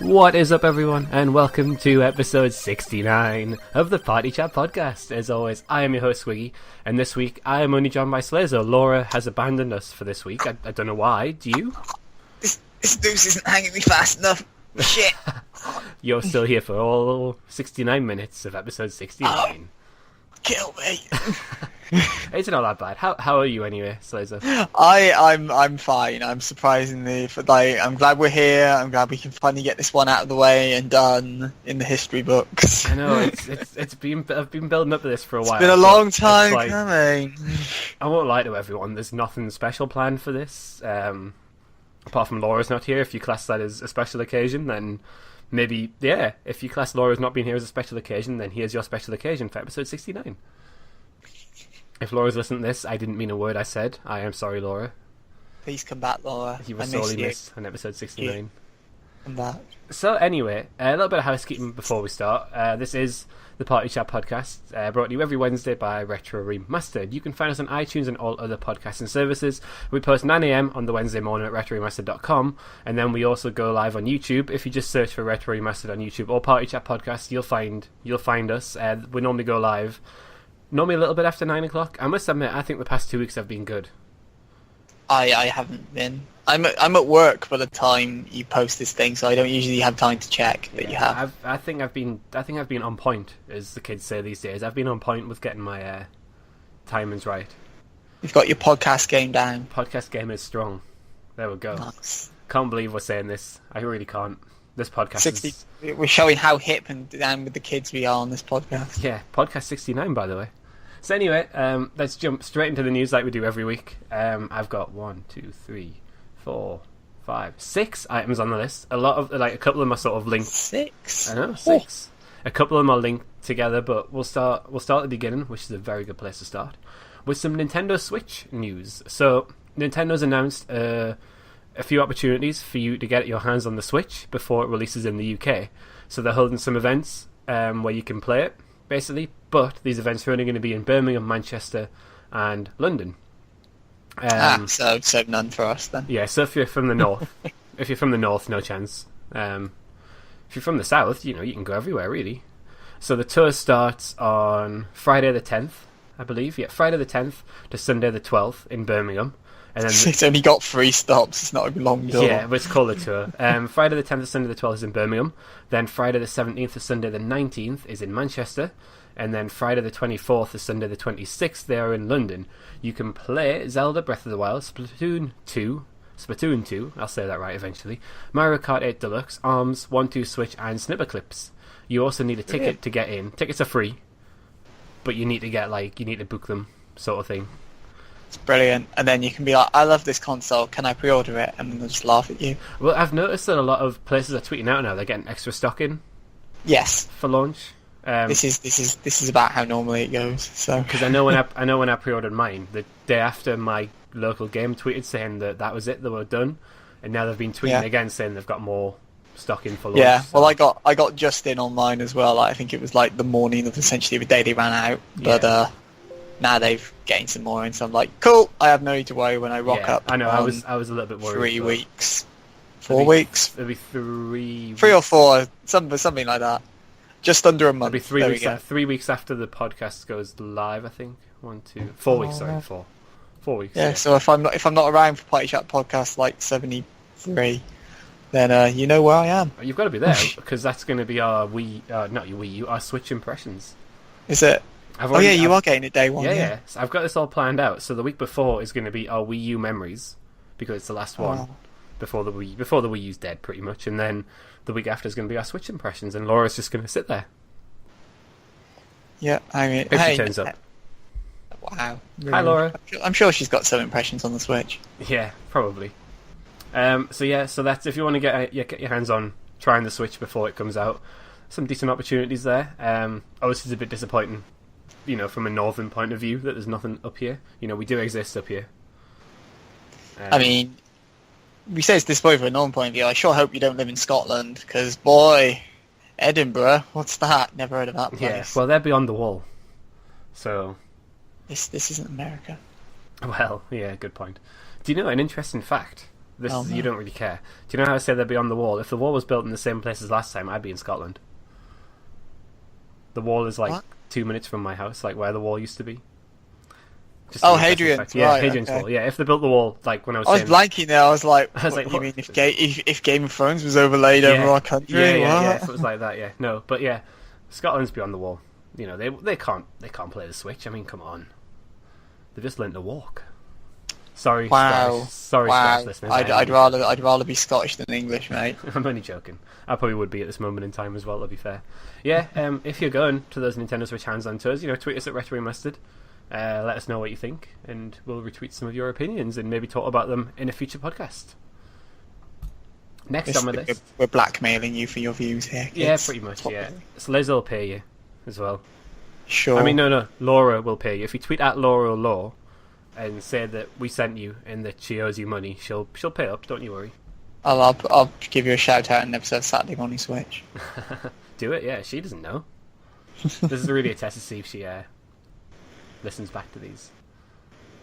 What is up, everyone, and welcome to episode 69 of the Party Chat podcast. As always, I am your host, Squiggy, and this week I am only joined by Slazo. Laura has abandoned us for this week. I don't know why. Do you? This noose isn't hanging me fast enough. Shit. You're still here for all 69 minutes of episode 69. Kill me. It's not that bad. How are you anyway, Slazo? I'm fine. I'm surprisingly, I'm glad we're here. I'm glad we can finally get this one out of the way and done in the history books. I know I've been building up to this for a while. It's been a long time coming. I won't lie to everyone. There's nothing special planned for this. Apart from Laura's not here. If you class that as a special occasion, then maybe, yeah. If you class Laura's not being here as a special occasion, then here's your special occasion for episode 69. If Laura's listening to this, I didn't mean a word I said. I am sorry, Laura. Please come back, Laura. You were sorely missed on episode 69. Come back. So anyway, a little bit of housekeeping before we start. This is the Party Chat podcast, brought to you every Wednesday by Retro Remastered. You can find us on iTunes and all other podcasting services. We post 9 AM on the Wednesday morning at retroremastered.com, and then we also go live on YouTube. If you just search for Retro Remastered on YouTube or Party Chat podcast, you'll find us. We normally go live normally a little bit after 9 o'clock. I must admit, I think the past 2 weeks have been good. I haven't been. I'm at work by the time you post this thing, so I don't usually have time to check. But you have. I think I've been on point, as the kids say these days. I've been on point with getting my timings right. You've got your podcast game down. Podcast game is strong. There we go. Nice. Can't believe we're saying this. I really can't. This podcast We're showing how hip and down with the kids we are on this podcast. Yeah, podcast 69, by the way. So anyway, let's jump straight into the news like we do every week. I've got 6 items on the list. A lot of a couple of them are sort of linked. 6. I know, 6. A couple of them are linked together, but we'll start at the beginning, which is a very good place to start, with some Nintendo Switch news. So Nintendo's announced a few opportunities for you to get your hands on the Switch before it releases in the UK. So they're holding some events where you can play it, basically, but these events are only going to be in Birmingham, Manchester, and London. So none for us then. Yeah, so if you're from the north, no chance. If you're from the south, you can go everywhere, really. So the tour starts on Friday the 10th, I believe. Yeah, Friday the 10th to Sunday the 12th in Birmingham. And then it's only got 3 stops. It's not a long tour. Yeah, but it's called a tour. Friday the 10th to Sunday the 12th is in Birmingham. Then Friday the 17th to Sunday the 19th is in Manchester. And then Friday the 24th to Sunday the 26th, they are in London. You can play Zelda Breath of the Wild, Splatoon 2, I'll say that right eventually, Mario Kart 8 Deluxe, ARMS, 1-2 Switch, and Snipper Clips. You also need a ticket to get in. Tickets are free, but you need to book them, sort of thing. It's brilliant. And then you can be like, I love this console, can I pre-order it? And they'll just laugh at you. Well, I've noticed that a lot of places are tweeting out now they're getting extra stock in. Yes. For launch. This is about how normally it goes. So because I know when I pre-ordered mine, the day after my local game tweeted saying that was it, they were done, and now they've been tweeting again saying they've got more stock in for launch. Yeah, so. well, I got just in on mine as well. I think it was like the morning of essentially the day they ran out, but now they've gained some more, and so I'm like, cool. I have no need to worry when I rock up. I know. I was a little bit worried. 3 weeks, 4 weeks, it'll be 3 or 4, something like that. Just under a month. It'll be 3 weeks. 3 weeks after the podcast goes live, I think. 4 weeks. Sorry, 4 weeks. Yeah. So if I'm not around for Party Chat podcast like 73, then you know where I am. You've got to be there because that's going to be our our Switch impressions. Is it? You are getting it day one. Yeah. So I've got this all planned out. So the week before is going to be our Wii U memories because it's the last one before the Wii U's dead, pretty much, and then the week after is going to be our Switch impressions, and Laura's just going to sit there. Yeah, I mean, if she turns up. Wow. Really? Hi, Laura. I'm sure she's got some impressions on the Switch. Yeah, probably. So that's if you want to get your hands on trying the Switch before it comes out. Some decent opportunities there. Obviously, it's a bit disappointing, from a northern point of view, that there's nothing up here. We do exist up here. I mean, we say it's disappointing from a normal point of view. I sure hope you don't live in Scotland, because, boy, Edinburgh, what's that? Never heard of that place. Yeah, well, they're beyond the wall. So... This isn't America. Well, yeah, good point. Do you know an interesting fact? No. You don't really care. Do you know how I say they're beyond the wall? If the wall was built in the same place as last time, I'd be in Scotland. The wall is like What? 2 minutes from my house, like where the wall used to be. Hadrian's, Yeah, right, Hadrian's okay. Wall. Yeah, if they built the wall, like when I was I was saying... blanking there. I was like, I was what like, do you what? mean if Game of Thrones was overlaid over our country? Yeah, What? if it was like that, yeah. No, but yeah, Scotland's beyond the wall. You know, they can't play the Switch. I mean, come on. They've just learned to walk. Sorry, Wow. Scottish Wow. listeners. I'd rather be Scottish than English, mate. I'm only joking. I probably would be at this moment in time as well, to be fair. Yeah, if you're going to those Nintendo Switch hands-on tours, you know, tweet us at Retro Mustard. Let us know what you think, and we'll retweet some of your opinions and maybe talk about them in a future podcast. Next on my list... We're blackmailing you for your views here, kids. Yeah, pretty much, yeah. Slazo will pay you as well. Sure. I mean, no, Laura will pay you. If you tweet at Laura or Law and say that we sent you and that she owes you money, she'll pay up, don't you worry. I'll give you a shout out in an episode of Saturday Morning Switch. Do it, yeah, she doesn't know. This is really a test to see if she listens back to these.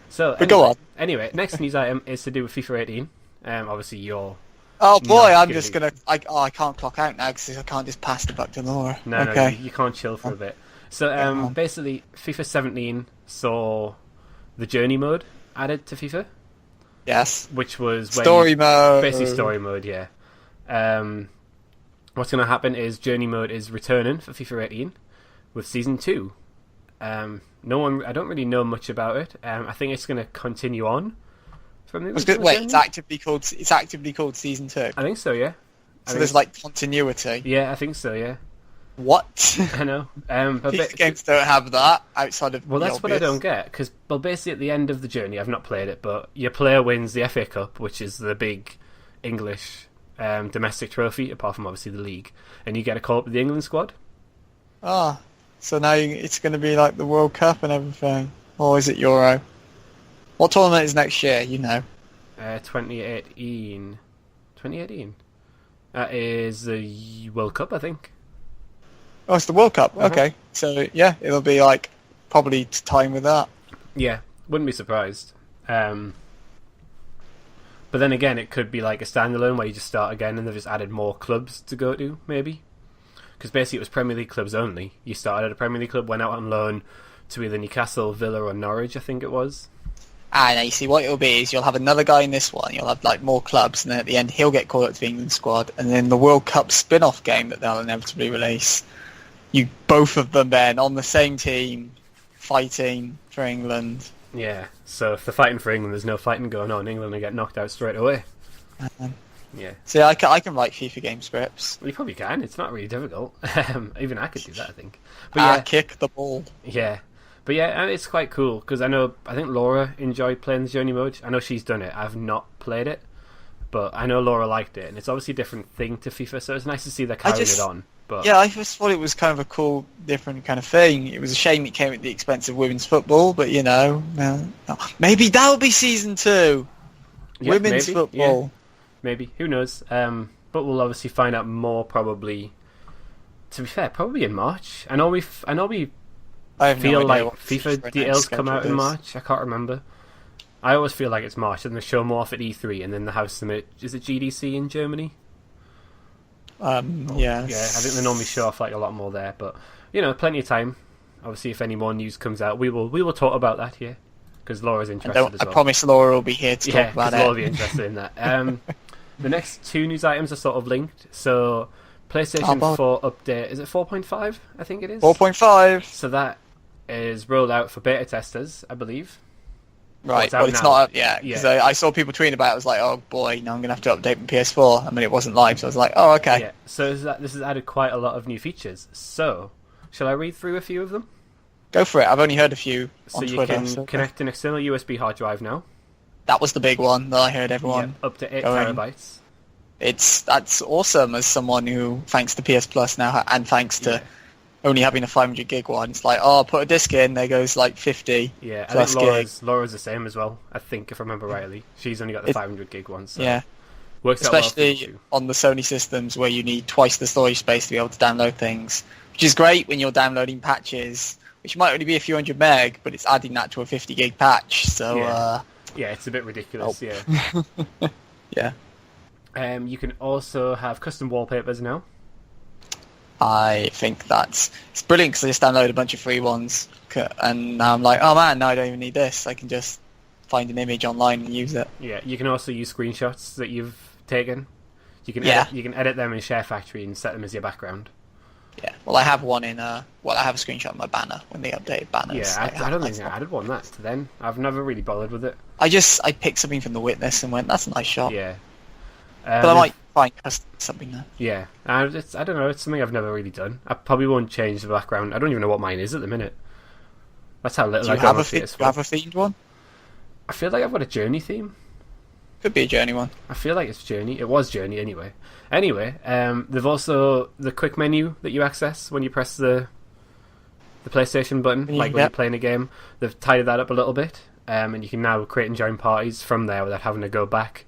So, But go on. Anyway, next news item is to do with FIFA 18. Obviously, you're... Oh boy, Not I'm gonna just be- gonna... I can't clock out now because I can't just pass the buck to Laura. No, okay. you can't chill for a bit. So, on. basically, FIFA 17 saw the Journey mode added to FIFA, Yes. which was when Story mode. basically story mode, yeah. What's going to happen is Journey mode is returning for FIFA 18 with Season 2. I don't really know much about it. I think it's going to continue on from the original Wait, Journey. it's actively called Season 2. I think so, yeah. So there's like continuity. Yeah, I think so, yeah. What? I know. FIFA games don't have that outside of Well, the that's what I obvious. don't get, because, well, basically at the end of the journey, I've not played it, but your player wins the FA Cup, which is the big English domestic trophy, apart from obviously the league, and you get a call up with the England squad. Ah, so now it's going to be like the World Cup and everything. Or is it Euro? What tournament is next year, you know? 2018. 2018? That is the World Cup, I think. Oh, it's the World Cup. Uh-huh. Okay. So, yeah, it'll be like probably time with that. Yeah, wouldn't be surprised. But then again, it could be like a standalone where you just start again and they've just added more clubs to go to, maybe. Because basically it was Premier League clubs only. You started at a Premier League club, went out on loan to either Newcastle, Villa or Norwich, I think it was. Ah, now you see what it'll be is you'll have another guy in this one, you'll have like more clubs, and then at the end he'll get called up to the England squad, and then the World Cup spin-off game that they'll inevitably release, you both of them then on the same team, fighting for England. Yeah, so if they're fighting for England, there's no fighting going on. England will get knocked out straight away. Yeah. So I can write FIFA game scripts. Well, you probably can. It's not really difficult. Even I could do that, I think. But yeah, Kick the ball. yeah. But yeah, it's quite cool because I think Laura enjoyed playing the Journey mode. I know she's done it. I've not played it, but I know Laura liked it, and it's obviously a different thing to FIFA, so it's nice to see they're carrying it on. But Yeah, I just thought it was kind of a cool, different kind of thing. It was a shame it came at the expense of women's football, but you know, maybe that'll be season 2. yeah, Women's maybe, football. yeah, maybe. Who knows? But we'll obviously find out more probably. To be fair, probably in March. I know we I have feel no like idea what FIFA the details come out in schedule is. March. I can't remember. I always feel like it's March, and they show more off at E3, and then they have some. Is it GDC in Germany? Yes. Yeah, I think they normally show off like a lot more there, but you know, plenty of time. Obviously, if any more news comes out, we will talk about that here because Laura's interested as well. I promise Laura will be here to Yeah, talk about because it. Laura will be interested in that. The next two news items are sort of linked. So, PlayStation 4 update, is it 4.5? I think it is. 4.5. So that is rolled out for beta testers, I believe. Right, it's out well, it's now. not up yet. Because Yeah. I saw people tweeting about it. I was like, oh boy, now I'm going to have to update my PS4. I mean, it wasn't live, so I was like, oh, okay. Yeah. So this has added quite a lot of new features. So, shall I read through a few of them? Go for it. I've only heard a few So on you Twitter. can so- connect an external USB hard drive now. That was the big one that I heard everyone. Yeah, up to 8 going. terabytes. That's awesome as someone who, thanks to PS Plus now, and thanks to only having a 500 gig one, it's like, oh, put a disc in, there goes like 50 Yeah, I plus think gig. Laura's the same as well. I think, if I remember rightly, she's only got the 500 gig one. So. Yeah. Works out well for especially you. on the Sony systems where you need twice the storage space to be able to download things, which is great when you're downloading patches, which might only be a few hundred meg, but it's adding that to a 50 gig patch. So Yeah, it's a bit ridiculous. Yeah. yeah, You can also have custom wallpapers now. I think it's brilliant because I just downloaded a bunch of free ones, and now I'm like, oh man, now I don't even need this. I can just find an image online and use it. Yeah, you can also use screenshots that you've taken. You can edit them in Share Factory and set them as your background. Yeah, well, I have one I have a screenshot of my banner when they updated banners. Yeah, I don't think I added one that to then. I've never really bothered with it. I picked something from the Witness and went, that's a nice shot. Yeah. But I might find custom something there. Yeah, I don't know, it's something I've never really done. I probably won't change the background. I don't even know what mine is at the minute. That's how little Do you have a themed one? I feel like I've got a Journey theme. Could be a Journey one. I feel like it's Journey. It was Journey anyway. Anyway, they've also the quick menu that you access when you press the PlayStation button, when you're playing a game. They've tidied that up a little bit, and you can now create and join parties from there without having to go back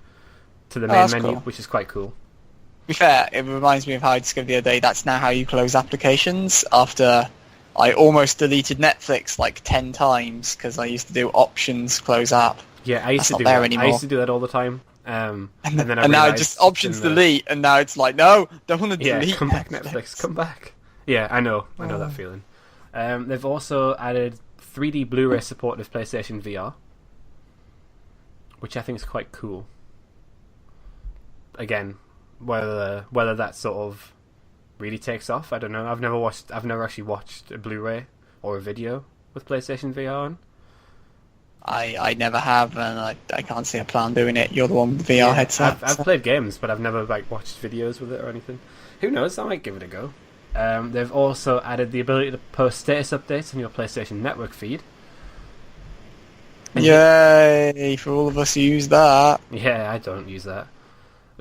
to the main menu, which is quite cool. To be fair, it reminds me of how I discovered the other day, that's now how you close applications. After I almost deleted Netflix like 10 times because I used to do options close app. Yeah, I used to do that. I used to do that all the time. And now just options delete, and now it's like, no, don't want to delete. Yeah, come back, Netflix, come back. Yeah, I know that feeling. They've also added 3D Blu-ray support of PlayStation VR, which I think is quite cool. Again, whether that sort of really takes off, I don't know. I've never actually watched a Blu-ray or a video with PlayStation VR on. I never have, and I can't see a plan doing it. You're the one with the VR headset. I've played games, but I've never watched videos with it or anything. Who knows? I might give it a go. They've also added the ability to post status updates on your PlayStation Network feed. Yay! For all of us who use that. Yeah, I don't use that.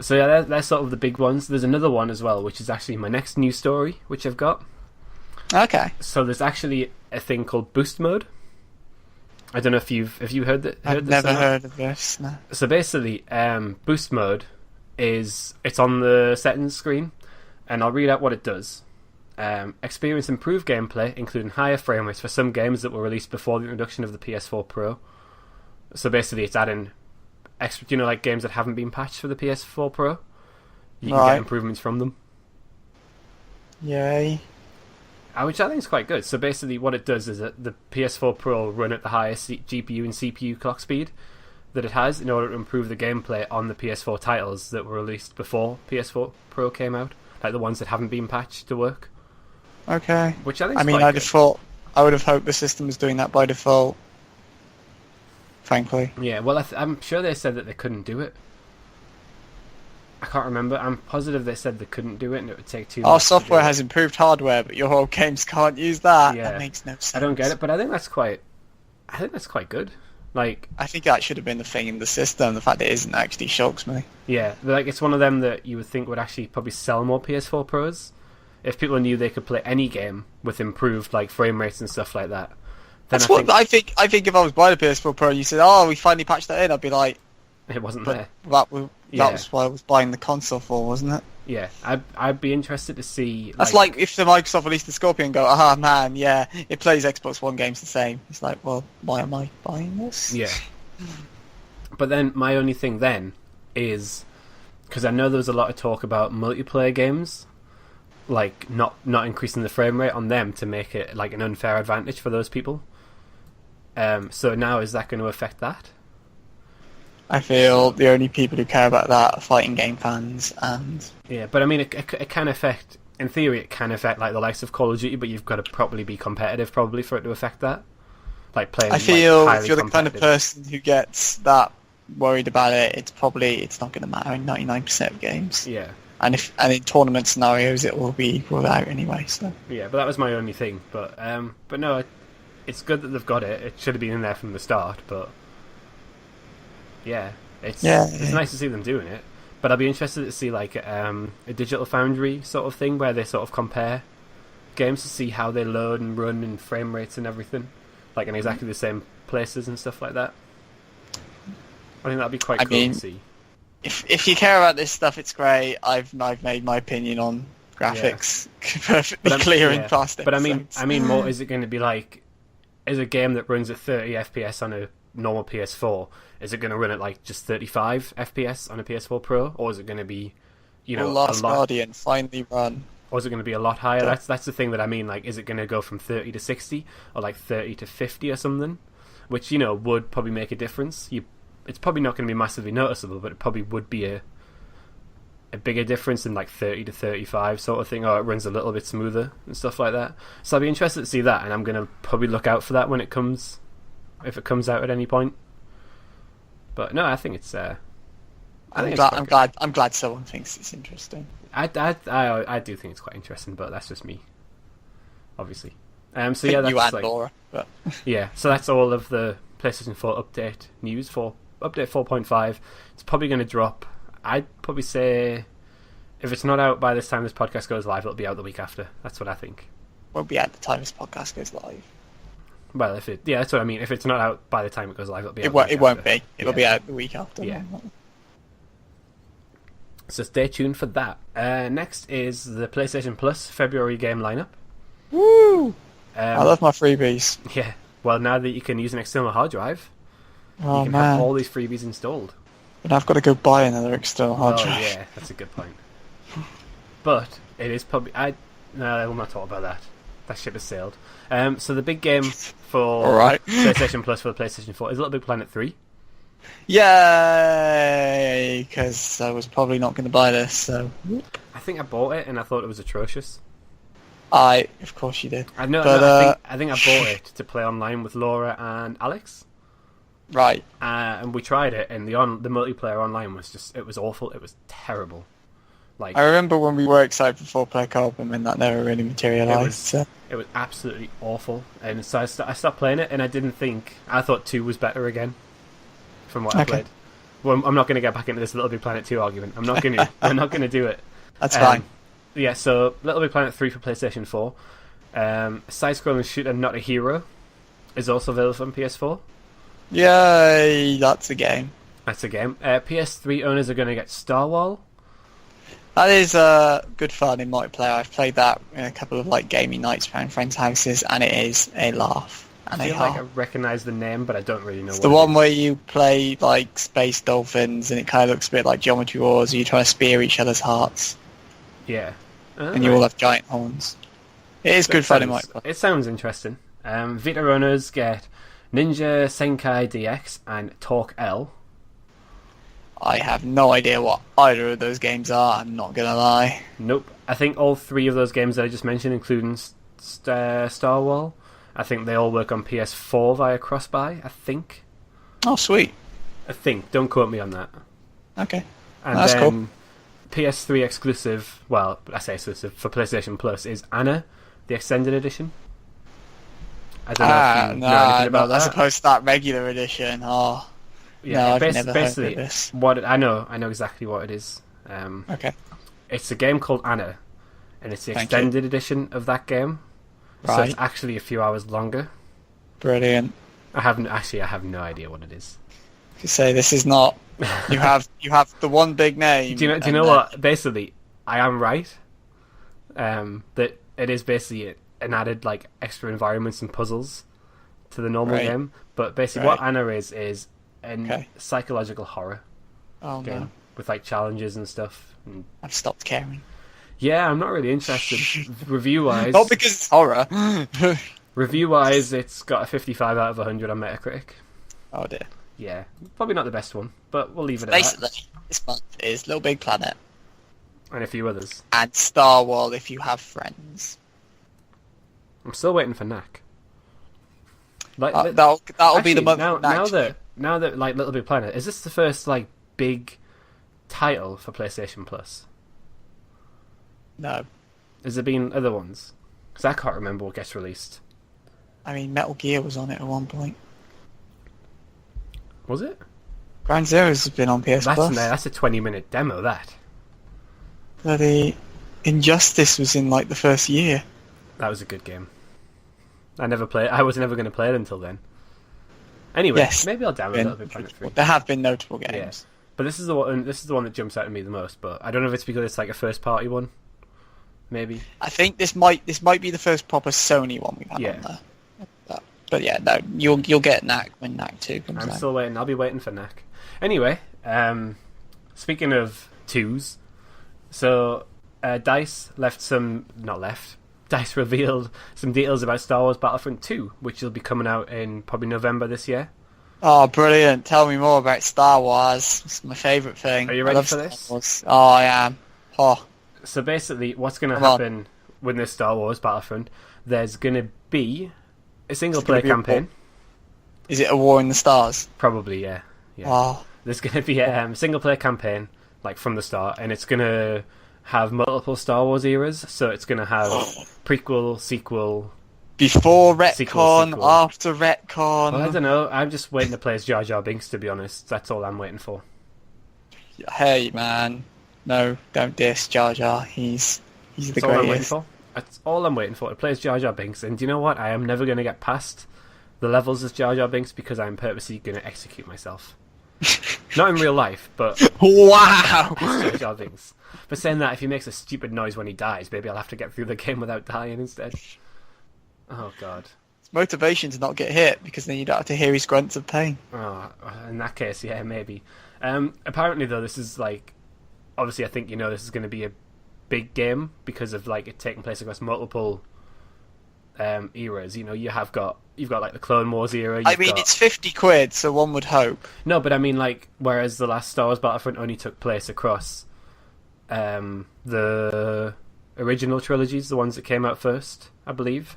So yeah, they're sort of the big ones. There's another one as well, which is actually my next news story, which I've got. Okay. So there's actually a thing called Boost Mode. I don't know if you've heard that. I've never heard of this. No. So basically, Boost Mode it's on the settings screen, and I'll read out what it does. Experience improved gameplay, including higher frame rates for some games that were released before the introduction of the PS4 Pro. So basically, it's adding extra, like games that haven't been patched for the PS4 Pro. You can get improvements from them. Yay. Which I think is quite good. So basically what it does is that the PS4 Pro will run at the highest GPU and CPU clock speed that it has in order to improve the gameplay on the PS4 titles that were released before PS4 Pro came out, like the ones that haven't been patched to work. Okay. Which I think I would have hoped the system was doing that by default, frankly. Yeah, well, I'm sure they said that they couldn't do it. I can't remember. I'm positive they said they couldn't do it and it would take too much. Our software has improved hardware, but your old games can't use that. Yeah. That makes no sense. I don't get it, but I think that's quite good. Like, I think that should have been the thing in the system. The fact it isn't actually shocks me. Yeah, it's one of them that you would think would actually probably sell more PS4 Pros if people knew they could play any game with improved frame rates and stuff like that. That's what I think. I think if I was buying a PS4 Pro and you said, "Oh, we finally patched that in," I'd be like, "It wasn't there." That was what I was buying the console for, wasn't it? Yeah, I'd be interested to see. That's like if the Microsoft released the Scorpion and go, "Ah, man, yeah, it plays Xbox One games the same." It's like, well, why am I buying this? Yeah. But then my only thing then is, because I know there was a lot of talk about multiplayer games, not increasing the frame rate on them to make it an unfair advantage for those people. So now is that going to affect that? I feel the only people who care about that are fighting game fans, and yeah, but I mean, it can affect. In theory, it can affect the likes of Call of Duty, but you've got to properly be competitive, probably, for it to affect that. Playing. I feel if you're the kind of person who gets that worried about it, it's not going to matter in 99% of games. Yeah. And in tournament scenarios, it will be equaled out anyway. So yeah, but that was my only thing. But no, it's good that they've got it. It should have been in there from the start, but. Yeah, it's nice to see them doing it, but I'll be interested to see a Digital Foundry sort of thing where they sort of compare games to see how they load and run and frame rates and everything, in exactly the same places and stuff like that. I think that'd be quite cool to see. if you care about this stuff, it's great. I've made my opinion on graphics perfectly clear in past But episodes. I mean, more is it going to be like? Is a game that runs at 30 FPS on a normal PS4? Is it going to run at like just 35 FPS on a PS4 Pro, or is it going to be, Last Guardian finally run? Or is it going to be a lot higher? That's the thing that I mean. Like, is it going to go from 30 to 60, or like 30 to 50 or something? Which would probably make a difference. It's probably not going to be massively noticeable, but it probably would be a bigger difference than like 30 to 35 sort of thing, or it runs a little bit smoother and stuff like that. So I'll be interested to see that, and I'm going to probably look out for that when it comes, if it comes out at any point. But no, I think it's. I'm glad someone thinks it's interesting. I do think it's quite interesting, but that's just me, obviously. So yeah, that's you and like, Laura. But... yeah, so that's all of the PlayStation 4 update news for update 4.5. It's probably going to drop. I'd probably say if it's not out by this time this podcast goes live, it'll be out the week after. That's what I think. Won't be out the time this podcast goes live. Well, that's what I mean. If it's not out by the time it goes live, it'll be out. It won't be. It'll be out the week after. Yeah. So stay tuned for that. Next is the PlayStation Plus February game lineup. Woo! I love my freebies. Yeah. Well, now that you can use an external hard drive, you can man, have all these freebies installed. But I've got to go buy another external hard drive. Yeah, that's a good point. But it is probably... No, I will not talk about that. That ship has sailed. So the big game for PlayStation Plus for the PlayStation 4 is Little Big Planet 3. Yay! Because I was probably not going to buy this, so... I think I bought it and I thought it was atrocious. Of course you did. I think I bought it to play online with Laura and Alex. Right. And we tried it, and the multiplayer online was just... It was awful. It was terrible. Like, I remember when we were excited for 4-player co-op, and then that never really materialised. It was absolutely awful. And so I stopped playing it, and I didn't think... I thought 2 was better again, from what I played. Well, I'm not going to get back into this Little Big Planet 2 argument. I'm not going to do it. That's fine. Yeah, so Little Big Planet 3 for PlayStation 4. Side-scrolling shooter Not a Hero is also available on PS4. Yay, that's a game. That's a game. PS3 owners are going to get Star Wars. That is good fun in multiplayer. I've played that in a couple of gaming nights around friends' houses, and it is a laugh. And I feel like I recognise the name, but I don't really know it's what the it one is. where you play space dolphins, and it kind of looks a bit like Geometry Wars, and you try to spear each other's hearts. Yeah. And you all have giant horns. It is good fun in multiplayer. It sounds interesting. Vita owners get Ninja Senkai DX and Talk L. I have no idea what either of those games are, I'm not going to lie. Nope. I think all 3 of those games that I just mentioned, including Star Wars, I think they all work on PS4 via cross-buy, I think. Oh, sweet. I think. Don't quote me on that. Okay. And that's then cool. PS3 exclusive, well, I say exclusive, for PlayStation Plus is Anna, the Extended Edition. I don't know if you know anything about that. As opposed to that regular edition. Oh, Yeah, no, I've never basically, heard of this. I know exactly what it is. Okay. It's a game called Anna, and it's the extended edition of that game. Right. So it's actually a few hours longer. Brilliant. I have no idea what it is. You say this is not. You have the one big name. Do you know what? Basically, I am right. That it is basically an added extra environments and puzzles to the normal game. But basically, what Anna is a psychological horror game no. with challenges and stuff. And I've stopped caring. yeah, I'm not really interested. Review-wise, Not because it's horror. Review-wise, it's got a 55 out of 100 on Metacritic. Oh dear. Yeah, probably not the best one, but we'll leave it at Basically, that. this month is Little Big Planet And a few others. and Star Wars if you have friends. I'm still waiting for Knack. That'll be the month. Now that Little Big Planet, is this the first big title for PlayStation Plus? No. Has there been other ones? Because I can't remember what gets released. I mean, Metal Gear was on it at one point. Was it? Ground Zeroes has been on PS Plus. That's a 20-minute demo, that. Bloody Injustice was in the first year. That was a good game. I was never going to play it until then. Anyway, Yes. maybe I'll download Little Big Planet 3. There have been notable games. But this is the one. This is the one that jumps out at me the most. But I don't know if it's because it's like a first party one. Maybe. I think this might be the first proper Sony one we've had on there. But yeah, no, you'll get Knack when Knack 2 comes out. I'm still waiting. I'll be waiting for Knack. Anyway, speaking of 2s, so DICE DICE revealed some details about Star Wars Battlefront 2, which will be coming out in probably November this year. Oh, brilliant. Tell me more about Star Wars. It's my favourite thing. Are you ready for this? Oh, I am. Oh. So basically, what's going to happen with this Star Wars Battlefront, there's going to be a single-player campaign. Is it a War in the Stars? Probably, yeah. Oh. There's going to be a single-player campaign, like, from the start, and it's going to have multiple Star Wars eras, so it's going to have prequel, sequel... Before retcon, sequel. after retcon... Well, I don't know, I'm just waiting to play as Jar Jar Binks, to be honest. That's all I'm waiting for. Hey, man. No, don't diss Jar Jar. He's the greatest. All I'm waiting for. That's all I'm waiting for, to play as Jar Jar Binks. And do you know what? I am never going to get past the levels as Jar Jar Binks because I'm purposely going to execute myself. Not in real life, but... Wow! Jar Jar Binks. But saying that, if he makes a stupid noise when he dies, maybe I'll have to get through the game without dying instead. Oh, God. It's motivation to not get hit, because then you don't have to hear his grunts of pain. Oh, in that case, yeah, maybe. Apparently, though, this is like... Obviously, I think you know this is going to be a big game because of like it taking place across multiple eras. You know, you've got like the Clone Wars era. It's £50, so one would hope. No, but I mean, like, whereas the last Star Wars Battlefront only took place across the original trilogies, the ones that came out first, I believe,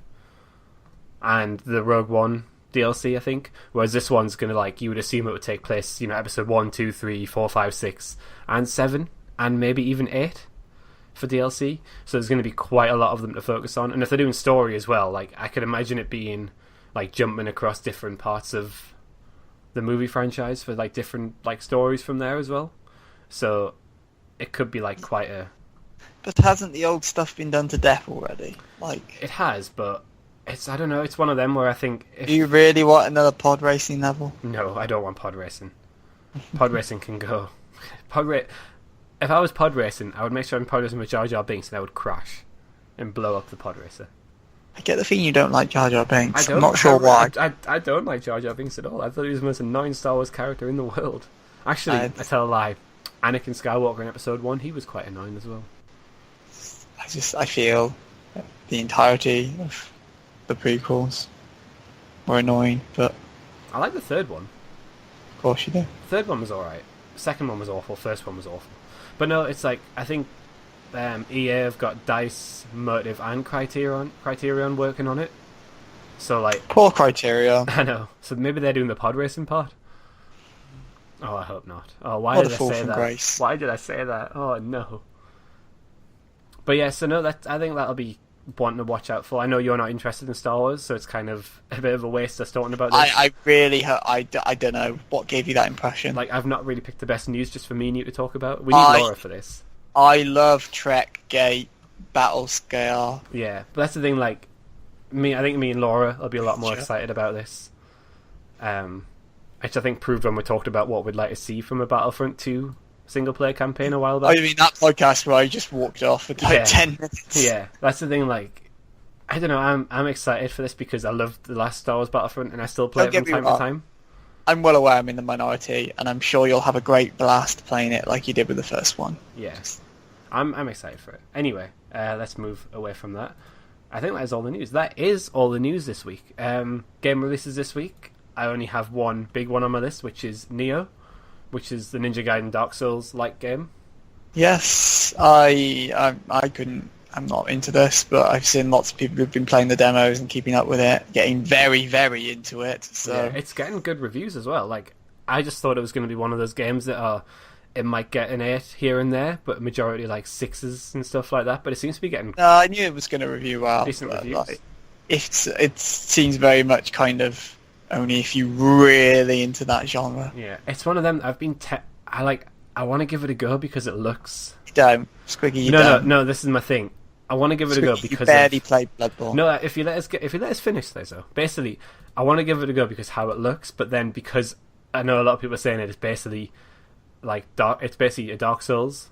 and the Rogue One DLC, I think. Whereas this one's gonna, like, you would assume it would take place, you know, episode 1, 2, 3, 4, 5, 6, and 7, and maybe even 8 for DLC. So there's going to be quite a lot of them to focus on. And if they're doing story as well, like, I could imagine it being like jumping across different parts of the movie franchise for like different like stories from there as well. So it could be like quite a... But hasn't the old stuff been done to death already? Like, it has, but it's, I don't know, it's one of them where I think... Do you really want another pod racing level? No, I don't want pod racing. Pod racing can go. If I was pod racing, I would make sure I'm pod racing with Jar Jar Binks and I would crash and blow up the pod racer. I get the feeling you don't like Jar Jar Binks. I'm not sure why. I don't like Jar Jar Binks at all. I thought he was the most annoying Star Wars character in the world. Actually, I tell a lie. Anakin Skywalker in Episode 1, he was quite annoying as well. I feel the entirety of the prequels were annoying, but... I like the third one. Of course you do. The third one was alright. The second one was awful. First one was awful. But no, it's like, I think EA have got DICE, Motive, and Criterion working on it. So, like... Poor Criterion. I know. So maybe they're doing the pod racing part? Oh, I hope not. Oh, why did I say that? Grace. Why did I say that? Oh, no. But yeah, so no, I think that'll be one to watch out for. I know you're not interested in Star Wars, so it's kind of a bit of a waste us talking about this. I really... I don't know what gave you that impression. Like, I've not really picked the best news just for me and you to talk about. We need Laura for this. I love Trek, Gate, Battlescale. Yeah, but that's the thing, like, I think me and Laura will be a lot more excited about this. Which I think proved when we talked about what we'd like to see from a Battlefront 2 single-player campaign a while back. Oh, you mean that podcast where I just walked off for like 10 minutes? Yeah, that's the thing, like, I don't know, I'm excited for this because I loved the last Star Wars Battlefront and I still play it from time to time. I'm well aware I'm in the minority, and I'm sure you'll have a great blast playing it like you did with the first one. Yes. I'm excited for it. Anyway, let's move away from that. I think that is all the news. That is all the news this week. Game releases this week. I only have one big one on my list, which is Neo, which is the Ninja Gaiden Dark Souls-like game. Yes, I'm not into this, but I've seen lots of people who've been playing the demos and keeping up with it, getting very, very into it. So yeah, it's getting good reviews as well. Like, I just thought it was going to be one of those games that it might get an 8 here and there, but majority like 6s and stuff like that. But it seems to be getting... I knew it was going to review well. Decent reviews. Like, it seems very much kind of only if you're really into that genre. Yeah, it's one of them. I've been... I want to give it a go because it looks... You don't. Squiggy, you don't. No, this is my thing. I want to give it a go because you barely played Bloodborne. No, if you let us finish, Slazo. Basically, I want to give it a go because how it looks, but then because I know a lot of people are saying it's basically It's basically a Dark Souls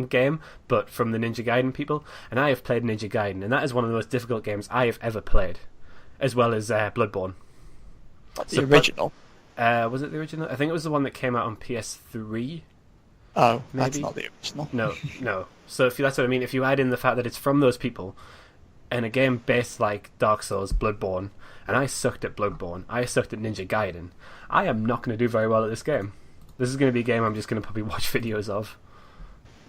game, but from the Ninja Gaiden people. And I have played Ninja Gaiden, and that is one of the most difficult games I have ever played, as well as Bloodborne. What's the original? Was it the original? I think it was the one that came out on PS3. Oh, maybe? that's not the original. No. So that's what I mean. If you add in the fact that it's from those people, and a game based like Dark Souls, Bloodborne, and I sucked at Bloodborne, I sucked at Ninja Gaiden, I am not going to do very well at this game. This is going to be a game I'm just going to probably watch videos of.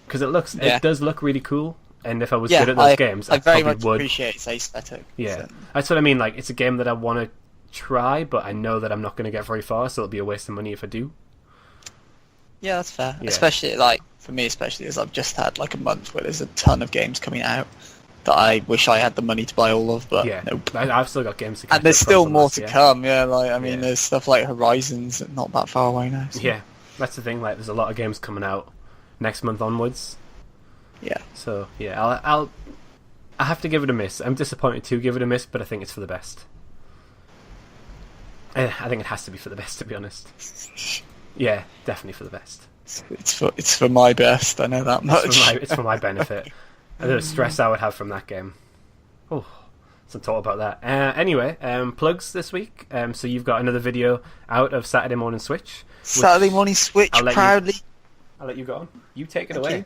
Because it does look really cool, and if I was good at those games, I very probably much would. appreciate its aesthetic. Yeah, So. that's what I mean. Like, it's a game that I want to try, but I know that I'm not going to get very far, so it'll be a waste of money if I do. Yeah, that's fair. Yeah. Especially, like, for me especially, as I've just had, like, a month where there's a ton of games coming out that I wish I had the money to buy all of, but nope. I've still got games to catch And there's up still from more last to year. come, there's stuff like Horizons, not that far away now. So. Yeah, that's the thing, like, there's a lot of games coming out next month onwards. Yeah. So, yeah, I'll have to give it a miss. I'm disappointed to give it a miss, but I think it's for the best. I think it has to be for the best, to be honest. Yeah, definitely for the best. It's for my best, I know that much. It's for my benefit. The stress I would have from that game. Oh, some talk about that. Anyway, plugs this week. So you've got another video out of Saturday Morning Switch. Saturday Morning Switch, proudly. I'll let you go on. You take it away.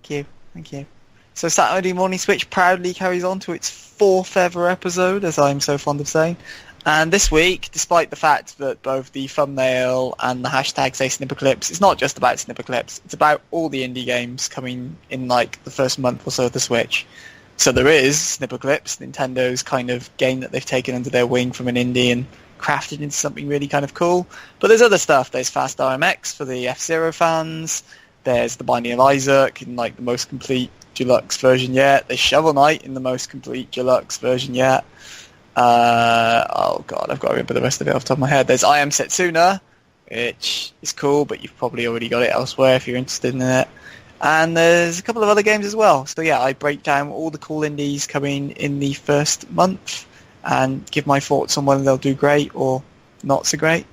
Thank you. So Saturday Morning Switch proudly carries on to its 4th ever episode, as I'm so fond of saying. And this week, despite the fact that both the thumbnail and the hashtag say Snipperclips, it's not just about Snipperclips, it's about all the indie games coming in like the first month or so of the Switch. So there is Snipperclips, Nintendo's kind of game that they've taken under their wing from an indie and crafted into something really kind of cool. But there's other stuff. There's Fast RMX for the F-Zero fans. There's The Binding of Isaac in like the most complete deluxe version yet. There's Shovel Knight in the most complete deluxe version yet. Oh god, I've got to remember the rest of it off the top of my head. There's I Am Setsuna, which is cool, but you've probably already got it elsewhere if you're interested in it. And there's a couple of other games as well. So yeah, I break down all the cool indies coming in the first month and give my thoughts on whether they'll do great or not so great.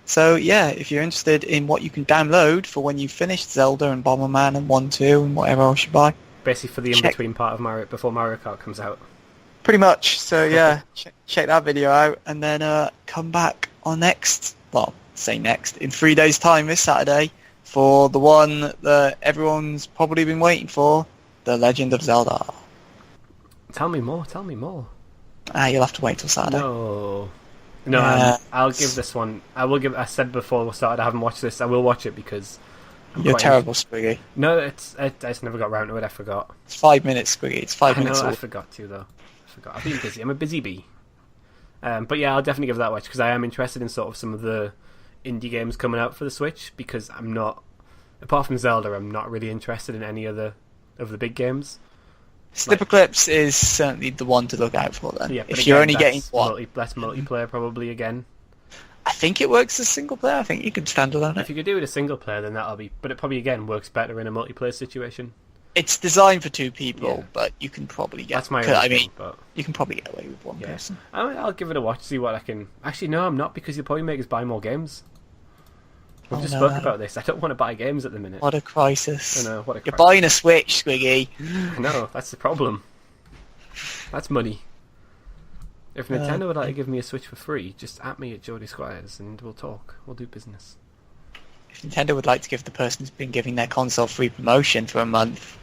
So yeah, if you're interested in what you can download for when you've finished Zelda and Bomberman and 1-2 and whatever else you buy. Basically for the in-between part of Mario, before Mario Kart comes out. Pretty much. So yeah, check that video out and then come back on next, in 3 days' time this Saturday for the one that everyone's probably been waiting for, The Legend of Zelda. Tell me more. You'll have to wait till Saturday. No, I'll give this one. I said before we started, I haven't watched this. I will watch it because you're terrible, Squiggy. No, I just never got round to it. I forgot. It's 5 minutes, Squiggy. It's 5 minutes. I forgot to though. I've been busy. I'm a busy bee. But yeah, I'll definitely give that a watch because I am interested in sort of some of the indie games coming out for the Switch because I'm not, apart from Zelda, I'm not really interested in any other of the big games. Snipperclips is certainly the one to look out for then. Yeah, if you're only getting one. That's multiplayer probably again. I think it works as single player. I think you could stand alone. If you could do it as single player, then that'll be. But it probably again works better in a multiplayer situation. It's designed for 2 people, but you can probably get. That's my but you can probably get away with one person. I'll give it a watch, see what I can. Actually, no, I'm not because you'll probably make us buy more games. We just spoke about this. I don't want to buy games at the minute. What a crisis! I know, what a crisis. You're buying a Switch, Squiggy. No, that's the problem. That's money. If Nintendo would like to give me a Switch for free, just at me at Geordie Squires and we'll talk. We'll do business. If Nintendo would like to give the person who's been giving their console free promotion for a month,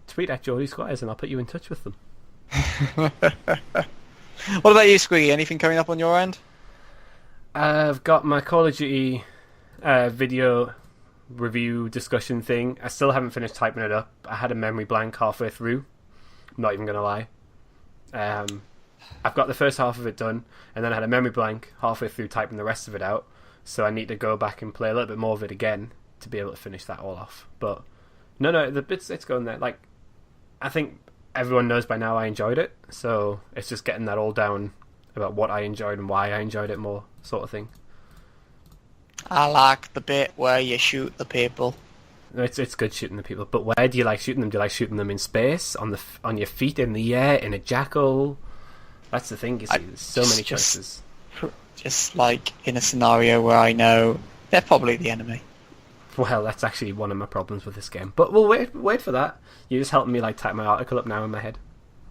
tweet at Geordie Squires and I'll put you in touch with them. What about you, Squiggy? Anything coming up on your end? I've got my Call of Duty video review discussion thing. I still haven't finished typing it up. I had a memory blank halfway through. I'm not even going to lie. I've got the first half of it done, and then I had a memory blank halfway through typing the rest of it out. So I need to go back and play a little bit more of it again to be able to finish that all off. But no, it's going there. Like, I think everyone knows by now I enjoyed it, so it's just getting that all down about what I enjoyed and why I enjoyed it more, sort of thing. I like the bit where you shoot the people. It's good shooting the people, but where do you like shooting them? Do you like shooting them in space, on your feet, in the air, in a jackal? That's the thing. You see, there's so many choices. just like in a scenario where I know they're probably the enemy. Well, that's actually one of my problems with this game. But we'll wait for that. You're just helping me like type my article up now in my head.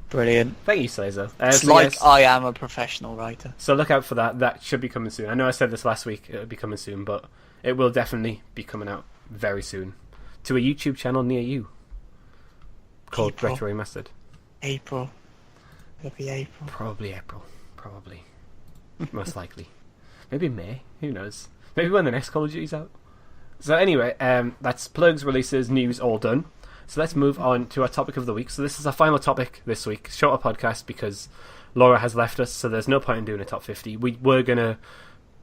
Brilliant. Thank you, Slazo. It's like I am a professional writer. So look out for that. That should be coming soon. I know I said this last week, it'll be coming soon, but it will definitely be coming out very soon. To a YouTube channel near you. Called April. Retro Remastered. April. It'll be April. Probably April. Probably. Most likely. Maybe May. Who knows? Maybe when the next Call of Duty's out. So anyway, that's plugs, releases, news, all done. So let's move on to our topic of the week. So this is our final topic this week. Shorter podcast because Laura has left us, so there's no point in doing a top 50. We were going to